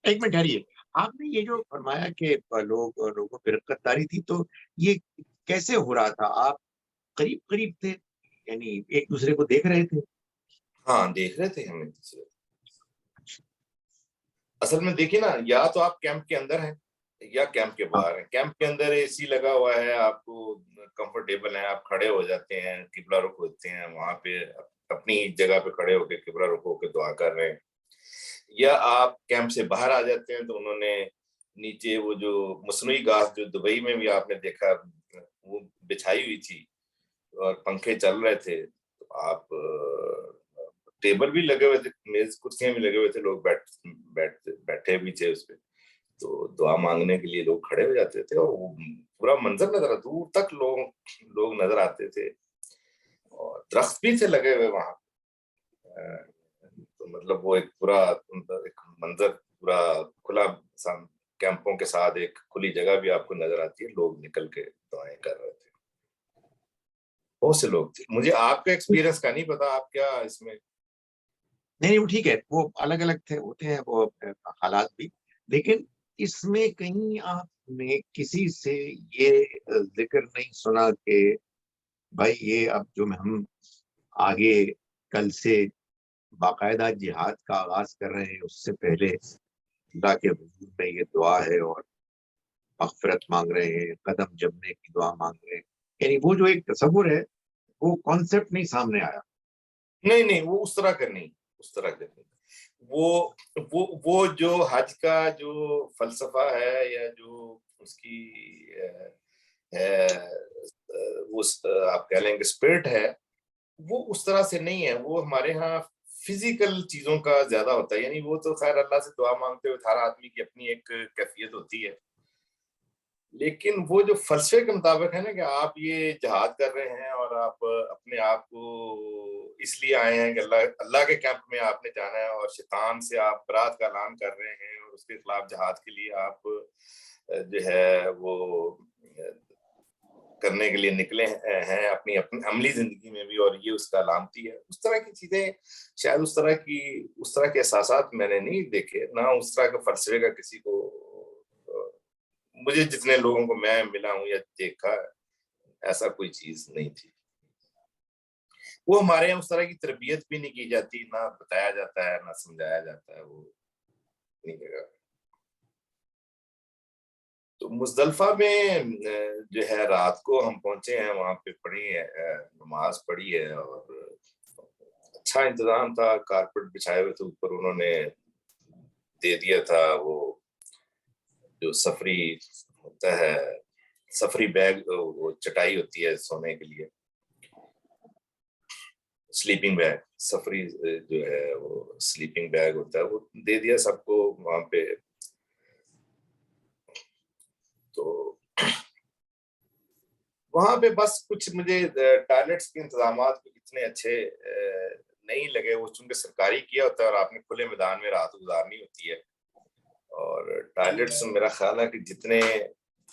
एक मिनट ठहरिए, आपने ये जो फरमाया कि लोगों पे रखतदारी थी, तो ये कैसे हो रहा था? आप करीब करीब थे, यानी एक दूसरे को देख रहे थे? हाँ, देख रहे थे हम एक दूसरे। असल में देखिए ना, या तो आप कैंप के अंदर हैं या कैंप के हाँ, बाहर हैं। कैंप के अंदर एसी लगा हुआ है, आपको कंफर्टेबल है, आप खड़े हो जाते हैं, किबला रुख होते हैं, वहां पे अपनी जगह पे खड़े होकर किबला रुख होकर दुआ कर रहे हैं। या आप कैंप से बाहर आ जाते हैं, तो उन्होंने नीचे वो जो मसनूई घास जो दुबई में भी आपने देखा वो बिछाई हुई थी और पंखे चल रहे थे, तो आप टेबल भी लगे हुए थे, मेज कुर्सियां भी लगे हुए थे, लोग बैठे भी थे उस पे। तो दुआ मांगने के लिए लोग खड़े हो जाते थे और वो पूरा मंजर नजर आता, दूर तक लोग नजर आते थे और दरख्त भी थे लगे हुए वहां। तो मतलब वो एक पूरा एक मंजर पूरा खुला, कैंपों के साथ एक खुली जगह भी आपको नजर आती है, लोग निकल के दुआएं कर रहे थे। बहुत से लोग थे। मुझे आपका एक्सपीरियंस का नहीं पता, आप क्या इसमें। नहीं, वो ठीक है, वो अलग अलग थे, होते हैं वो हालात भी। लेकिन इसमें कहीं आपने किसी से ये जिक्र नहीं सुना कि भाई ये अब जो हम आगे कल से बाकायदा जिहाद का आगाज कर रहे हैं, उससे पहले अल्लाह के हुजूर में ये दुआ है और मगफिरत मांग रहे हैं, कदम जमने की दुआ मांग रहे हैं, यानी वो जो एक तस्वुर है, वो कॉन्सेप्ट नहीं सामने आया? नहीं नहीं, वो उस तरह का नहीं, उस तरह का नहीं। वो जो हज का जो फलसफा है या जो उसकी है, आप कह लेंगे स्पिरिट है, वो उस तरह से नहीं है। वो हमारे यहाँ फिजिकल चीजों का ज्यादा होता है। यानी वो तो खैर अल्लाह से दुआ मांगते हुए हर आदमी की अपनी एक कैफियत होती है, लेकिन वो जो फलसफे के मुताबिक है ना कि आप ये जहाद कर रहे हैं और आप अपने आप को इसलिए आए हैं कि अल्लाह अल्लाह के कैंप में आपने जाना है और शैतान से आप बरात का ऐलान कर रहे हैं और उसके खिलाफ जहाद के लिए आप जो है वो करने के लिए निकले हैं अपनी अपनी अमली जिंदगी में भी, और ये उसका अलामती है। उस तरह की चीजें शायद उस तरह के एहसासात मैंने नहीं देखे, ना उस तरह का फलसफे का किसी को। मुझे जितने लोगों को मैं मिला हूं या देखा, ऐसा कोई चीज नहीं थी। वो हमारे यहाँ उस तरह की तरबियत भी नहीं की जाती, ना बताया जाता है, ना समझाया जाता है, वो नहीं जगह। तो मुजदलफा में जो है रात को हम पहुंचे हैं, वहां पे पढ़ी है, नमाज पढ़ी है और अच्छा इंतजाम था। कारपेट बिछाए हुए थे, ऊपर उन्होंने दे दिया था वो जो सफरी होता है, सफरी बैग, वो चटाई होती है सोने के लिए, स्लीपिंग बैग, सफरी जो है वो स्लीपिंग बैग होता है, वो दे दिया सबको वहां पे। तो वहां पे बस कुछ मुझे टॉयलेट्स के इंतजाम इतने अच्छे नहीं लगे। वो चूंकि सरकारी किया होता है और आपने खुले मैदान में रात गुजारनी होती है, और टॉयलेट्स मेरा ख्याल है कि जितने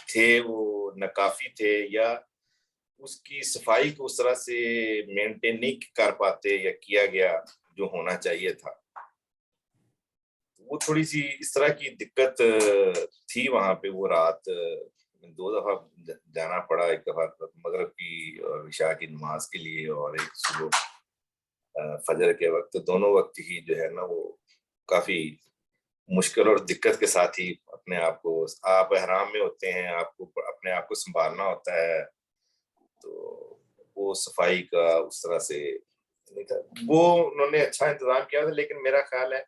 थे वो नाकाफी थे, या उसकी सफाई को उस तरह से मेंटेन नहीं कर पाते या किया गया जो होना चाहिए था। वो थोड़ी सी इस तरह की दिक्कत थी वहां पे। वो रात दो दफा जाना पड़ा, एक दफा मगरिब की और इशा की नमाज के लिए, और एक सुबह फजर के वक्त। दोनों वक्त ही जो है ना वो काफी मुश्किल और दिक्कत के साथ ही अपने आप को, आप एहराम में होते हैं, आपको अपने आप को संभालना होता है, तो वो सफाई का उस तरह से नहीं था। वो उन्होंने अच्छा इंतजाम किया था, लेकिन मेरा ख्याल है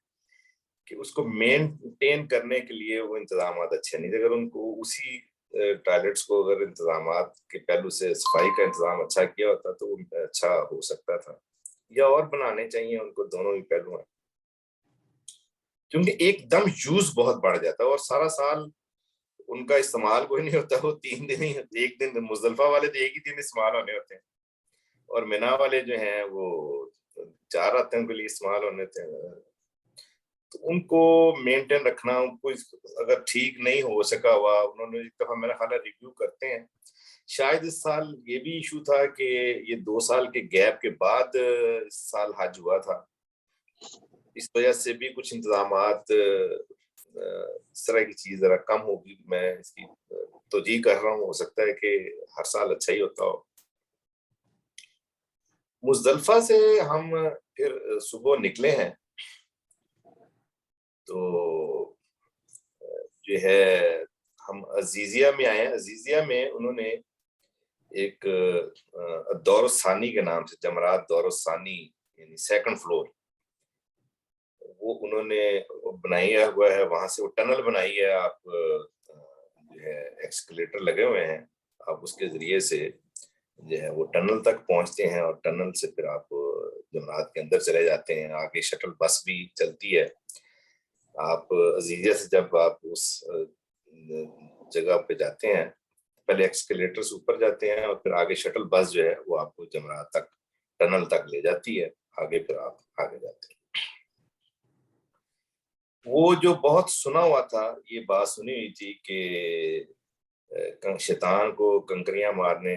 कि उसको मेंटेन करने के लिए वो इंतजाम अच्छे नहीं थे। अगर उनको उसी टॉयलेट्स को अगर इंतजाम के पहलू से सफाई का इंतजाम अच्छा किया होता तो वो अच्छा हो सकता था, या और बनाने चाहिए उनको, दोनों ही पहलू हैं। क्योंकि एकदम यूज बहुत बढ़ जाता है और सारा साल उनका इस्तेमाल कोई नहीं होता। वो 3 दिन ही, एक दिन मुजदलफा वाले तो एक ही दिन इस्तेमाल होने होते हैं, और मिना वाले जो हैं वो 4 रातों के लिए इस्तेमाल होने होते हैं। तो उनको मेंटेन रखना, उनको अगर ठीक नहीं हो सका हुआ, उन्होंने एक दफा मेरा ख्याल है रिव्यू करते हैं। शायद इस साल ये भी इशू था कि ये 2 साल के गैप के बाद इस साल हज हुआ था, इस वजह से भी कुछ इंतजामात इस तरह की चीज जरा कम होगी। मैं इसकी तौजीह कर रहा हूँ, हो सकता है कि हर साल अच्छा ही होता हो। मुजदलफा से हम फिर सुबह निकले हैं, तो जो है हम अजीजिया में आए हैं। अजीजिया में उन्होंने एक दौरसानी के नाम से, जमरात दौरसानी यानी सेकंड फ्लोर, वो उन्होंने बनाया हुआ है। वहां से वो टनल बनाई है, आप जो है एक्सकलेटर लगे हुए हैं, आप उसके जरिए से जो है वो टनल तक पहुंचते हैं और टनल से फिर आप जमरात के अंदर चले जाते हैं। आगे शटल बस भी चलती है। आप अजीजिया से जब आप उस जगह पे जाते हैं, पहले एक्सकलेटर से ऊपर जाते हैं और फिर आगे शटल बस जो है वो आपको जमरात तक, टनल तक ले जाती है। आगे फिर आप आगे जाते हैं। वो जो बहुत सुना हुआ था, ये बात सुनी हुई थी कि शैतान को कंकरियां मारने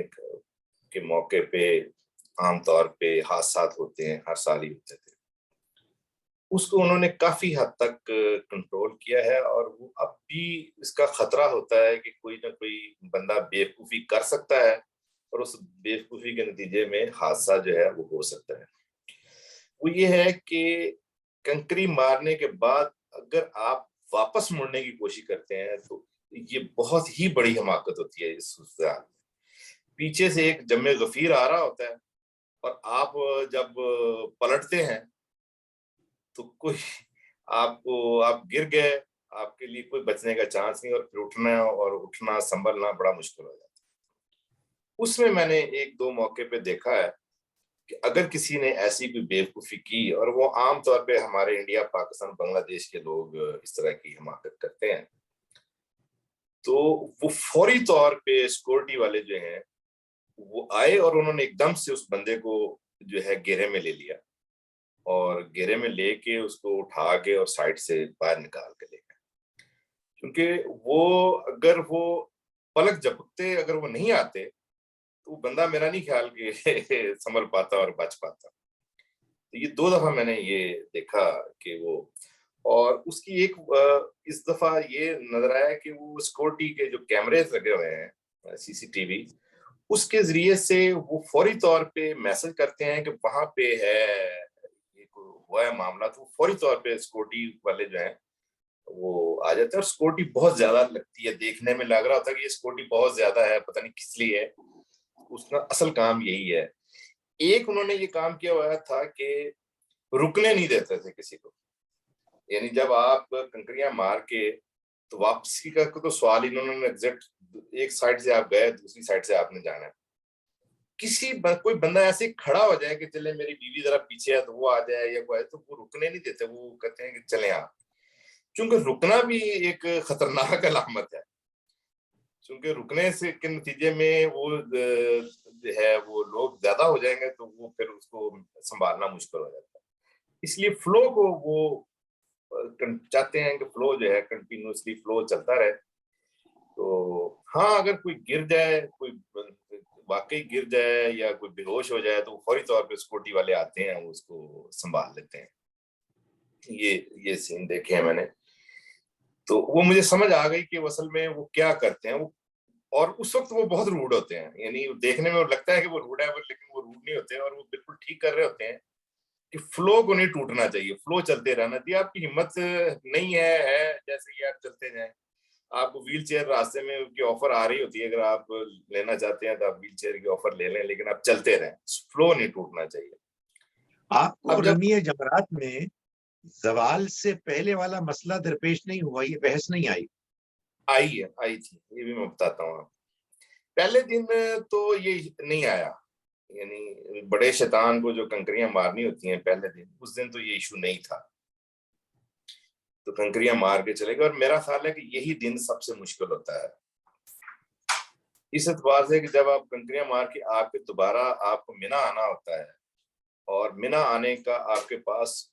के मौके पे आमतौर पे हादसा होते हैं, हर साल ही होते थे। उसको उन्होंने काफी हद तक कंट्रोल किया है, और वो अब भी इसका खतरा होता है कि कोई ना कोई बंदा बेवकूफी कर सकता है और उस बेवकूफी के नतीजे में हादसा जो है वो हो सकता है। वो ये है कि कंकरी मारने के बाद अगर आप वापस मुड़ने की कोशिश करते हैं तो ये बहुत ही बड़ी हमाकत होती है। इस सूरत पीछे से एक जम्मे गफीर आ रहा होता है और आप जब पलटते हैं तो कोई आपको, आप गिर गए, आपके लिए कोई बचने का चांस नहीं, और फिर उठना संभलना बड़ा मुश्किल हो जाता है। उसमें मैंने एक दो मौके पे देखा है कि अगर किसी ने ऐसी कोई बेवकूफी की, और वो आमतौर पे हमारे इंडिया, पाकिस्तान, बांग्लादेश के लोग इस तरह की हिमाकत करते हैं, तो वो फौरी तौर पे सिक्योरिटी वाले जो हैं वो आए और उन्होंने एकदम से उस बंदे को जो है घेरे में ले लिया, और घेरे में लेके उसको उठा के और साइड से बाहर निकाल के ले गए। क्योंकि वो, अगर वो पलक झपकते अगर वो नहीं आते तो वो बंदा, मेरा नहीं ख्याल कि संभल पाता और बच पाता। तो ये दो दफा मैंने ये देखा कि वो, और उसकी एक इस दफा ये नजर आया कि वो सिक्योरिटी के जो कैमरेज लगे हुए हैं, सीसीटीवी, उसके जरिए से वो फौरी तौर पे मैसेज करते हैं कि वहां पे है, एक हुआ है मामला, तो फौरी तौर पे सिक्योरिटी वाले जो हैं वो आ जाते हैं। और सिक्योरिटी बहुत ज्यादा लगती है, देखने में लग रहा होता है कि ये सिक्योरिटी बहुत ज्यादा है, पता नहीं किस लिए है। उसका असल काम यही है। एक उन्होंने ये काम किया हुआ था कि रुकने नहीं देते थे किसी को। यानी जब आप कंकरियां मार के तो वापसी का तो सवाल ही, इन्होंने एग्जैक्ट एक साइड से आप गए, दूसरी साइड से आपने जाना है। कोई बंदा ऐसे खड़ा हो जाए कि चले मेरी बीवी जरा पीछे है तो वो आ जाए, या वो आए, तो वो रुकने नहीं देते। वो कहते हैं कि चले आप, क्योंकि रुकना भी एक खतरनाक अलामत है। क्योंकि रुकने से के नतीजे में वो जो है वो लोग ज्यादा हो जाएंगे, तो वो फिर उसको संभालना मुश्किल हो जाता है। इसलिए फ्लो को वो चाहते हैं कि फ्लो जो है कंटिन्यूअसली फ्लो चलता रहे। तो हाँ, अगर कोई गिर जाए, कोई वाकई गिर जाए या कोई बेहोश हो जाए, तो फौरी तौर पे सिक्योरिटी वाले आते हैं, वो उसको संभाल लेते हैं। ये सीन देखे हैं मैंने, तो वो मुझे समझ आ गई कि असल में वो क्या करते हैं। वो, और उस वक्त वो बहुत रूड होते हैं, यानी देखने में लगता है कि वो रूड है, लेकिन वो रूड नहीं होते हैं, और वो बिल्कुल ठीक कर रहे होते हैं कि फ्लो को नहीं टूटना चाहिए, फ्लो चलते रहना चाहिए। आपकी हिम्मत नहीं है जैसे ही आप चलते जाएं। आपको व्हील चेयर रास्ते में की ऑफर आ रही होती है, अगर आप लेना चाहते हैं तो आप व्हील चेयर की ऑफर ले लें, लेकिन आप चलते रहें, फ्लो नहीं टूटना चाहिए। आपको अब जब रमी जमरात में जवाल से पहले वाला मसला दरपेश नहीं हुआ, ये बहस नहीं आई? आई थी, ये भी मैं बताता हूँ आपको। पहले दिन तो ये नहीं आया, यानी बड़े शैतान को जो कंकरियां मारनी होती हैं पहले दिन, उस दिन तो ये इशू नहीं था, तो कंकरियां मार के चले गए। और मेरा ख्याल है कि यही दिन सबसे मुश्किल होता है, इस एतबार से कि जब आप कंकरियां मार के आपके दोबारा आपको मिना आना होता है, और मिना आने का आपके पास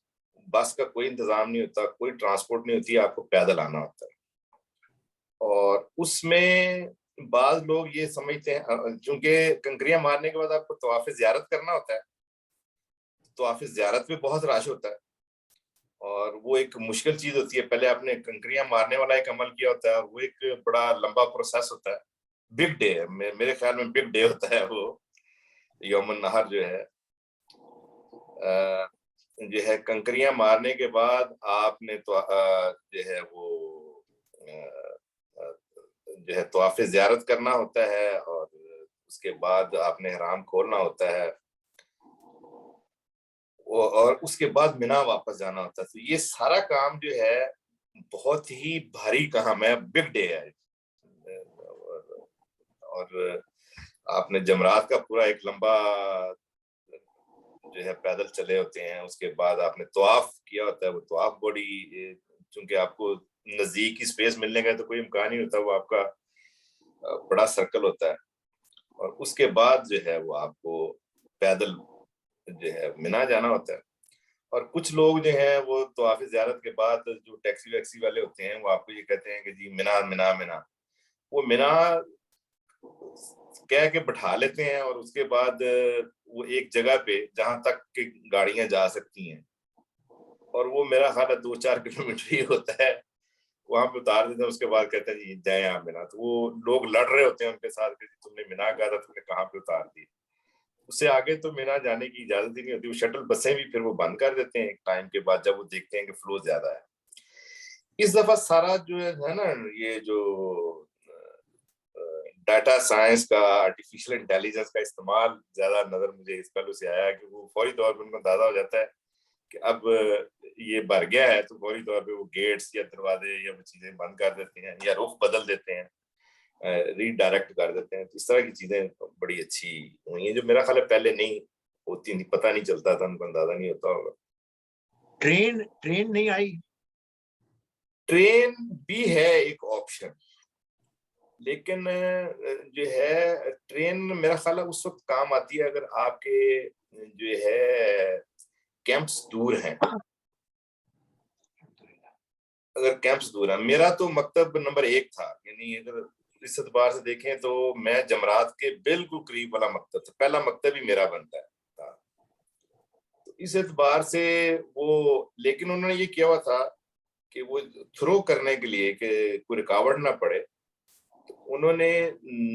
बस का कोई इंतजाम नहीं होता, कोई ट्रांसपोर्ट नहीं होती, आपको पैदल आना होता है। और उसमें बाद लोग ये समझते हैं, क्योंकि कंकरियां मारने के बाद आपको तवाफ़ ज़ियारत करना होता है, तवाफ़ ज़ियारत में बहुत रश होता है, और वो एक मुश्किल चीज होती है। पहले आपने कंकरियां मारने वाला एक अमल किया होता है, और वो एक बड़ा लंबा प्रोसेस होता है। बिग डे है, मेरे ख्याल में बिग डे होता है वो यौमुन नहर जो है। जो है कंकरियां मारने के बाद आपने तो जो है वो जो है तवाफ़ ज़ियारत करना होता है, और उसके बाद आपने हराम खोलना होता है, और उसके बाद मिना वापस जाना होता है। तो ये सारा काम जो है बहुत ही भारी काम है, बिग डे है। और आपने जमरात का पूरा एक लंबा जो है पैदल चले होते हैं। उसके बाद आपने तवाफ किया होता है, वो तवाफ बड़ी, चूंकि आपको नजदीक की स्पेस मिलने का तो कोई इम्कान ही होता, वो आपका बड़ा सर्कल होता है। और उसके बाद जो है वो आपको पैदल जो है मिना जाना होता है। और कुछ लोग जो हैं वो तवाफ़ ज़ियारत के बाद जो टैक्सी वैक्सी वाले होते हैं वो आपको ये कहते हैं कि जी मिना मिना मिना, वो मिना कह के बैठा लेते हैं, और उसके बाद वो एक जगह पे जहां तक कि गाड़ियां जा सकती हैं, और वो मेरा ख्याल है 2-4 किलोमीटर ही होता है, वहां पे उतार देते हैं। उसके बाद कहते हैं जी जाए आप मिना। तो वो लोग लड़ रहे होते हैं उनके साथ कि तुमने मिना कहा था, तुमने कहाँ पे उतार दी। उससे आगे तो मिना जाने की इजाजत ही नहीं होती। वो शटल बसें भी फिर वो बंद कर देते हैं एक टाइम के बाद, जब वो देखते हैं कि फ्लो ज्यादा है। इस दफा सारा जो है ना, ये जो डाटा साइंस का, आर्टिफिशियल इंटेलिजेंस का इस्तेमाल ज्यादा नजर मुझे इस पहलू से आया कि वो फौरी तौर पर उनको अंदाजा हो जाता है कि अब ये भर गया है, तो फौरी तौर पे वो गेट्स या दरवाजे या वो चीजें बंद कर देते हैं, या रुख बदल देते हैं, रीडायरेक्ट कर देते हैं। तो इस तरह की चीजें बड़ी अच्छी हुई हैं, जो मेरा ख्याल है पहले नहीं होती थी, पता नहीं चलता था, उनको अंदाजा नहीं होता होगा। ट्रेन ट्रेन नहीं आई? ट्रेन भी है एक ऑप्शन, लेकिन जो है ट्रेन मेरा ख्याल है उस वक्त काम आती है अगर आपके जो है कैंप्स दूर हैं। अगर कैंप्स दूर है, मेरा तो मकतब नंबर 1 था, यानी अगर इस एतबार से देखें तो मैं जमरात के बिल्कुल करीब वाला मकतब था, पहला मकतब ही मेरा बनता है था। तो इस एतबार से वो, लेकिन उन्होंने ये किया हुआ था कि वो थ्रो करने के लिए कि कोई रुकावट ना पड़े, तो उन्होंने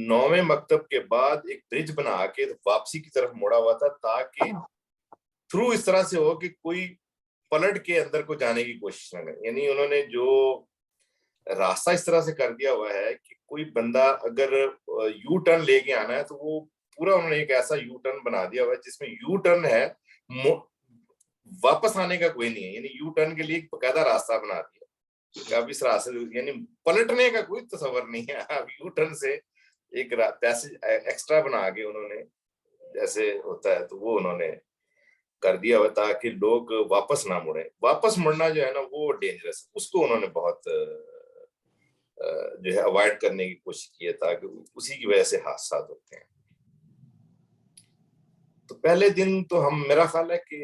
9वें मकतब के बाद एक ब्रिज बना के वापसी की तरफ मोड़ा हुआ था, ताकि थ्रू इस तरह से हो कि कोई पलट के अंदर को जाने की कोशिश ना करे। यानी उन्होंने जो रास्ता इस तरह से कर दिया हुआ है कि कोई बंदा अगर यू टर्न लेके आना है, तो वो पूरा उन्होंने एक ऐसा यू टर्न बना दिया हुआ है जिसमें यू टर्न है, वापस आने का कोई नहीं है। यानी यू टर्न के लिए एक बकायदा रास्ता बना दिया। अब इस रास्ते, यानी पलटने का कोई तस्वर नहीं है। अब यू टर्न से एक पैसेज एक्स्ट्रा बना के उन्होंने, जैसे होता है, तो वो उन्होंने कर दिया हुआ ताकि लोग वापस ना मुड़े। वापस मुड़ना जो है ना वो डेंजरस है, उसको उन्होंने बहुत जो है अवॉइड करने की कोशिश की है, ताकि उसी की वजह से हादसा होते हैं। तो पहले दिन तो हम, मेरा ख्याल है कि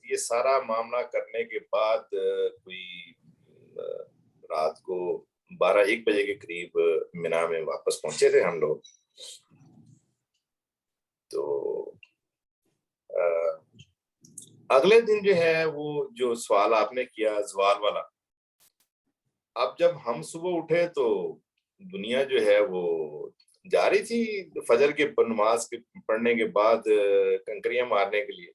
ये सारा मामला करने के बाद कोई रात को 12-1 बजे के करीब मिना में वापस पहुंचे थे हम लोग। तो अगले दिन जो है वो जो सवाल आपने किया जवाल वाला, अब जब हम सुबह उठे तो दुनिया जो है वो जा रही थी फजर के नमाज के पढ़ने के बाद कंकरियां मारने के लिए,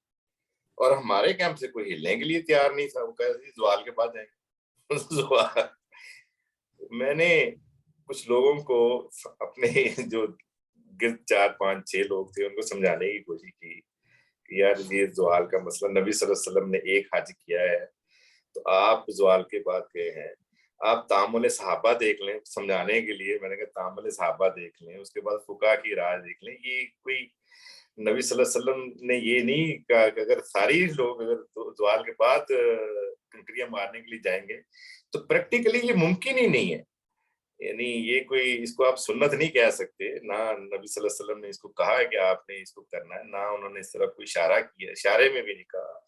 और हमारे कैंप से कोई हिलने के लिए तैयार नहीं था। वो कह रहे थे जवाल के बाद जाएंगे। मैंने कुछ लोगों को, अपने जो गिरद 4-5-6 लोग थे, उनको समझाने की कोशिश की कि यार ये जवाल का मसला, नबी सल्लल्लाहु अलैहि वसल्लम ने एक हज किया है, तो आप जवाल के बाद गए हैं, आप तामुल सहाबा देख लें। समझाने के लिए मैंने कहा तामुल सहाबा देख लें, उसके बाद फुका की राय देख लें। ये कोई नबी सल्लल्लाहु अलैहि वसल्लम ने ये नहीं कहा कि अगर सारी लोग अगर जवाल के बाद कंकरियां मारने के लिए जाएंगे, तो प्रैक्टिकली ये मुमकिन ही नहीं है। यानी ये कोई, इसको आप सुन्नत नहीं कह सकते, ना नबी सल्लल्लाहु अलैहि वसल्लम ने इसको कहा है कि आपने इसको करना है, ना उन्होंने इस तरह कोई इशारा किया, इशारे में भी नहीं कहा।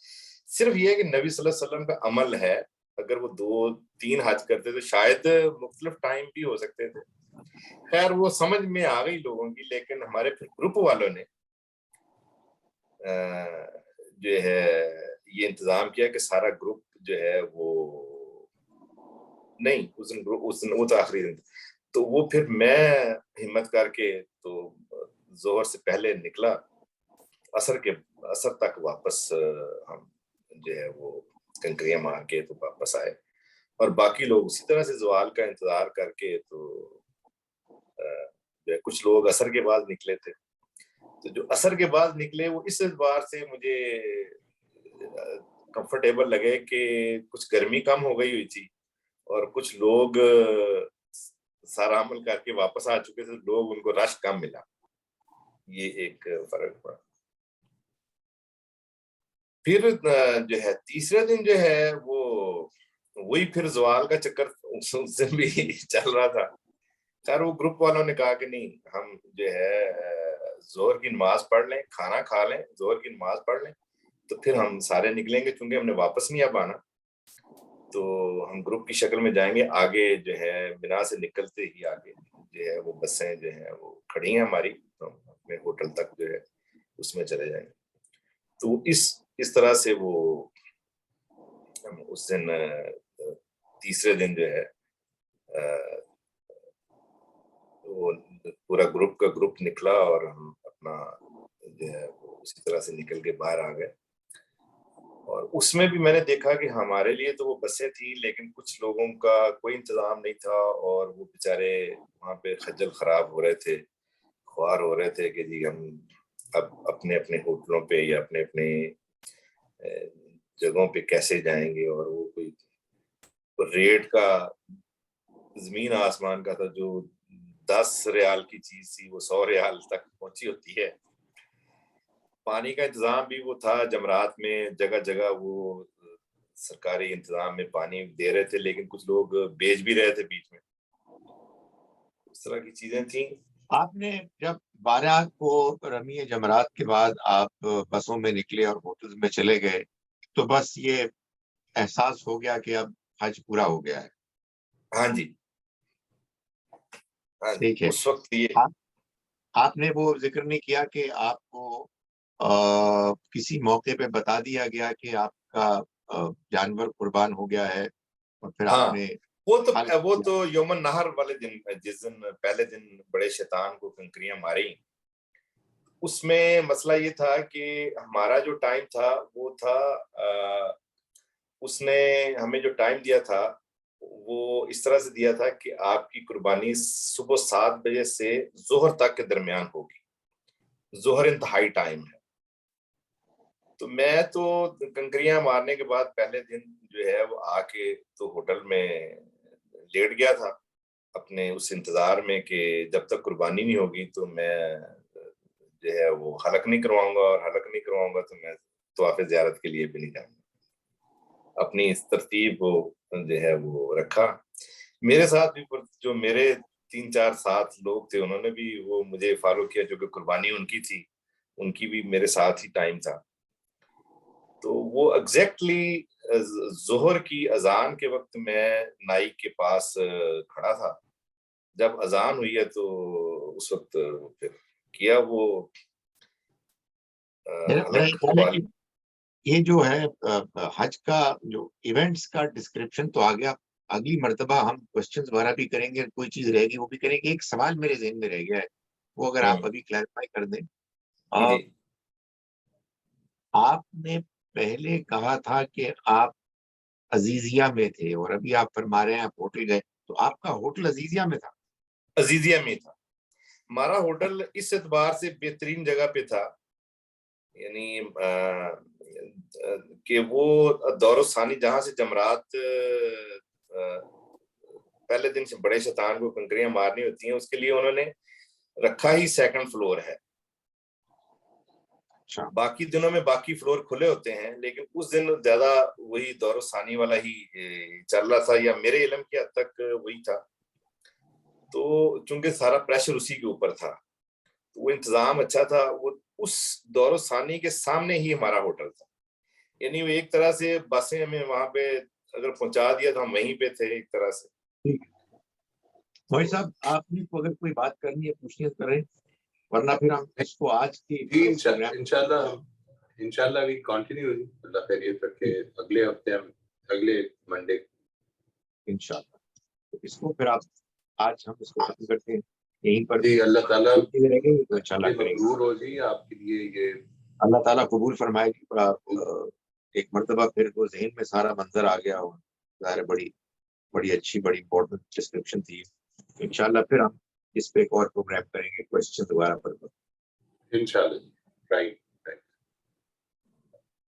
सिर्फ ये है कि नबी सल्लल्लाहु अलैहि वसल्लम का अमल है। अगर वो 2-3 हज करते तो शायद मुख्तलिफ टाइम भी हो सकते थे। खैर वो समझ में आ गई लोगों की, लेकिन हमारे फिर ग्रुप वालों ने जो है ये इंतजाम किया कि सारा ग्रुप जो है वो नहीं, उस दिन वो तो आखिरी दिन। तो वो फिर मैं हिम्मत करके तो जोहर से पहले निकला, असर तक वापस हम जो है वो कंकरियां मार के तो वापस आए, और बाकी लोग उसी तरह से ज़वाल का इंतजार करके तो जो है कुछ लोग असर के बाद निकले थे। तो जो असर के बाद निकले वो इस बार से मुझे कंफर्टेबल लगे कि कुछ गर्मी कम हो गई हुई थी और कुछ लोग सारा अमल करके वापस आ चुके थे, लोग उनको रश कम मिला, ये एक फर्क पड़ा। फिर जो है तीसरे दिन जो है वो वही फिर ज़वाल का चक्कर उस दिन भी चल रहा था। खैर वो ग्रुप वालों ने कहा कि नहीं, हम जो है जोहर की नमाज पढ़ लें, खाना खा लें, जोहर की नमाज पढ़ लें, तो फिर हम सारे निकलेंगे, क्योंकि हमने वापस नहीं अब आना, तो हम ग्रुप की शक्ल में जाएंगे। आगे जो है मिना से निकलते ही आगे जो है वो बसें जो है वो खड़ी हैं हमारी, तो हम अपने होटल तक जो है उसमें चले जाएंगे। तो इस तरह से वो हम उस दिन तीसरे दिन जो है वो पूरा ग्रुप का ग्रुप निकला और हम अपना जो है उसी तरह से निकल के बाहर आ गए। और उसमें भी मैंने देखा कि हमारे लिए तो वो बसें थी, लेकिन कुछ लोगों का कोई इंतजाम नहीं था और वो बेचारे वहाँ पे खज्जल खराब हो रहे थे, ख्वार हो रहे थे कि जी हम अब अपने अपने होटलों पे या अपने अपने जगहों पे कैसे जाएंगे। और वो कोई रेट का जमीन आसमान का था, जो 10 रियाल की चीज थी वो 100 रियाल तक पहुंची होती है। पानी का इंतजाम भी वो था, जमरात में जगह जगह वो सरकारी इंतजाम में पानी दे रहे थे, लेकिन कुछ लोग बेच भी रहे थे बीच में, इस तरह की चीजें थी। आपने जब 12 को रमी जमरात के बाद आप बसों में निकले और होटल्स में चले गए, तो बस ये एहसास हो गया कि अब हज पूरा हो गया है? हाँ जी, हाँ जी, ठीक है। उस वक्त ये आपने वो जिक्र नहीं किया कि आपको किसी मौके पे बता दिया गया कि आपका जानवर कुर्बान हो गया है और फिर हाँ, आपने वो तो यौमन नहर वाले दिन, जिस दिन पहले दिन बड़े शैतान को कंकरियां मारी, उसमें मसला ये था कि हमारा जो टाइम था वो था उसने हमें जो टाइम दिया था वो इस तरह से दिया था कि आपकी कुर्बानी सुबह 7 बजे से जोहर तक के दरमियान होगी। जोहर इंतहाई टाइम है। तो मैं तो कंकरियां मारने के बाद पहले दिन जो है वो आके तो होटल में लेट गया था, अपने उस इंतजार में कि जब तक कुर्बानी नहीं होगी तो मैं जो है वो हलक नहीं करवाऊंगा, और हलक नहीं करवाऊंगा तो मैं तवाफ़े ज़ियारत के लिए भी नहीं जाऊंगा। अपनी इस तरतीब को जो है वो रखा। मेरे साथ भी जो मेरे 3-4 साथ लोग थे, उन्होंने भी वो मुझे फॉलो किया, जो कि कुर्बानी उनकी थी, उनकी भी मेरे साथ ही टाइम था। तो वो एग्जैक्टली जोहर की अजान के वक्त मैं नाई के पास खड़ा था। जब अजान हुई है तो उस वक्त फिर किया वो मेरा हलक ख्याल है वाली। कि ये जो है हज का जो इवेंट्स का डिस्क्रिप्शन तो आ गया। अगली मर्तबा हम क्वेश्चंस वगैरह भी करेंगे, कोई चीज रहेगी वो भी करेंगे। एक सवाल मेरे ज़हन में रह गया है, वो अगर आप अभी क्लैरिफाई कर दें। जी आपने पहले कहा था कि आप अजीजिया में थे और अभी आप फरमा रहे हैं आप होटल गए, तो आपका होटल अजीजिया में था? अजीजिया में था हमारा होटल, इस एतबार से बेहतरीन जगह पे था, यानी कि वो दौरसानी जहां से जमरात पहले दिन से बड़े शैतान को कंकरियां मारनी होती हैं, उसके लिए उन्होंने रखा ही सेकंड फ्लोर है। अच्छा। बाकी दिनों में बाकी फ्लोर खुले होते हैं, लेकिन उस दिन ज्यादा वही दौरसानी वाला ही चल रहा था, या मेरे इल्म के हद तक वही था। तो चूंकि सारा प्रेशर उसी के ऊपर था, तो वो इंतजाम अच्छा था। वो उस दौरसानी के सामने ही हमारा होटल था, यानी वो एक तरह से बसें हमें वहां पे अगर पहुंचा दिया तो हम वहीं पे थे एक तरह से। ठीक है भाई साहब, आपने को अगर कोई बात करनी है पूछनी है तो करें, वरना फिर हम इसको आज की प्रोग्राम इंशाल्लाह वी कंटिन्यू, अल्लाह खैरियत रखे, अगले हफ्ते हम अगले मंडे इंशाल्लाह। तो इसको फिर आप आज हम इसको खत्म करते हैं यहीं पर। जी, अल्लाह ताला रहेंगे तो इंशाल्लाह करेंगे। मकबूल हो जी आपके लिए ये, अल्लाह ताला कबूल फरमाएगी। एक मर्तबा फिर वो जहन में सारा मंजर आ गया और ज़ाहिर है बड़ी बड़ी अच्छी बड़ी इंपॉर्टेंट डिस्क्रिप्शन थी। इंशाल्लाह फिर हम इस पे एक और प्रोग्राम करेंगे क्वेश्चन दोबारा पर। इंशाल्लाह, राइट।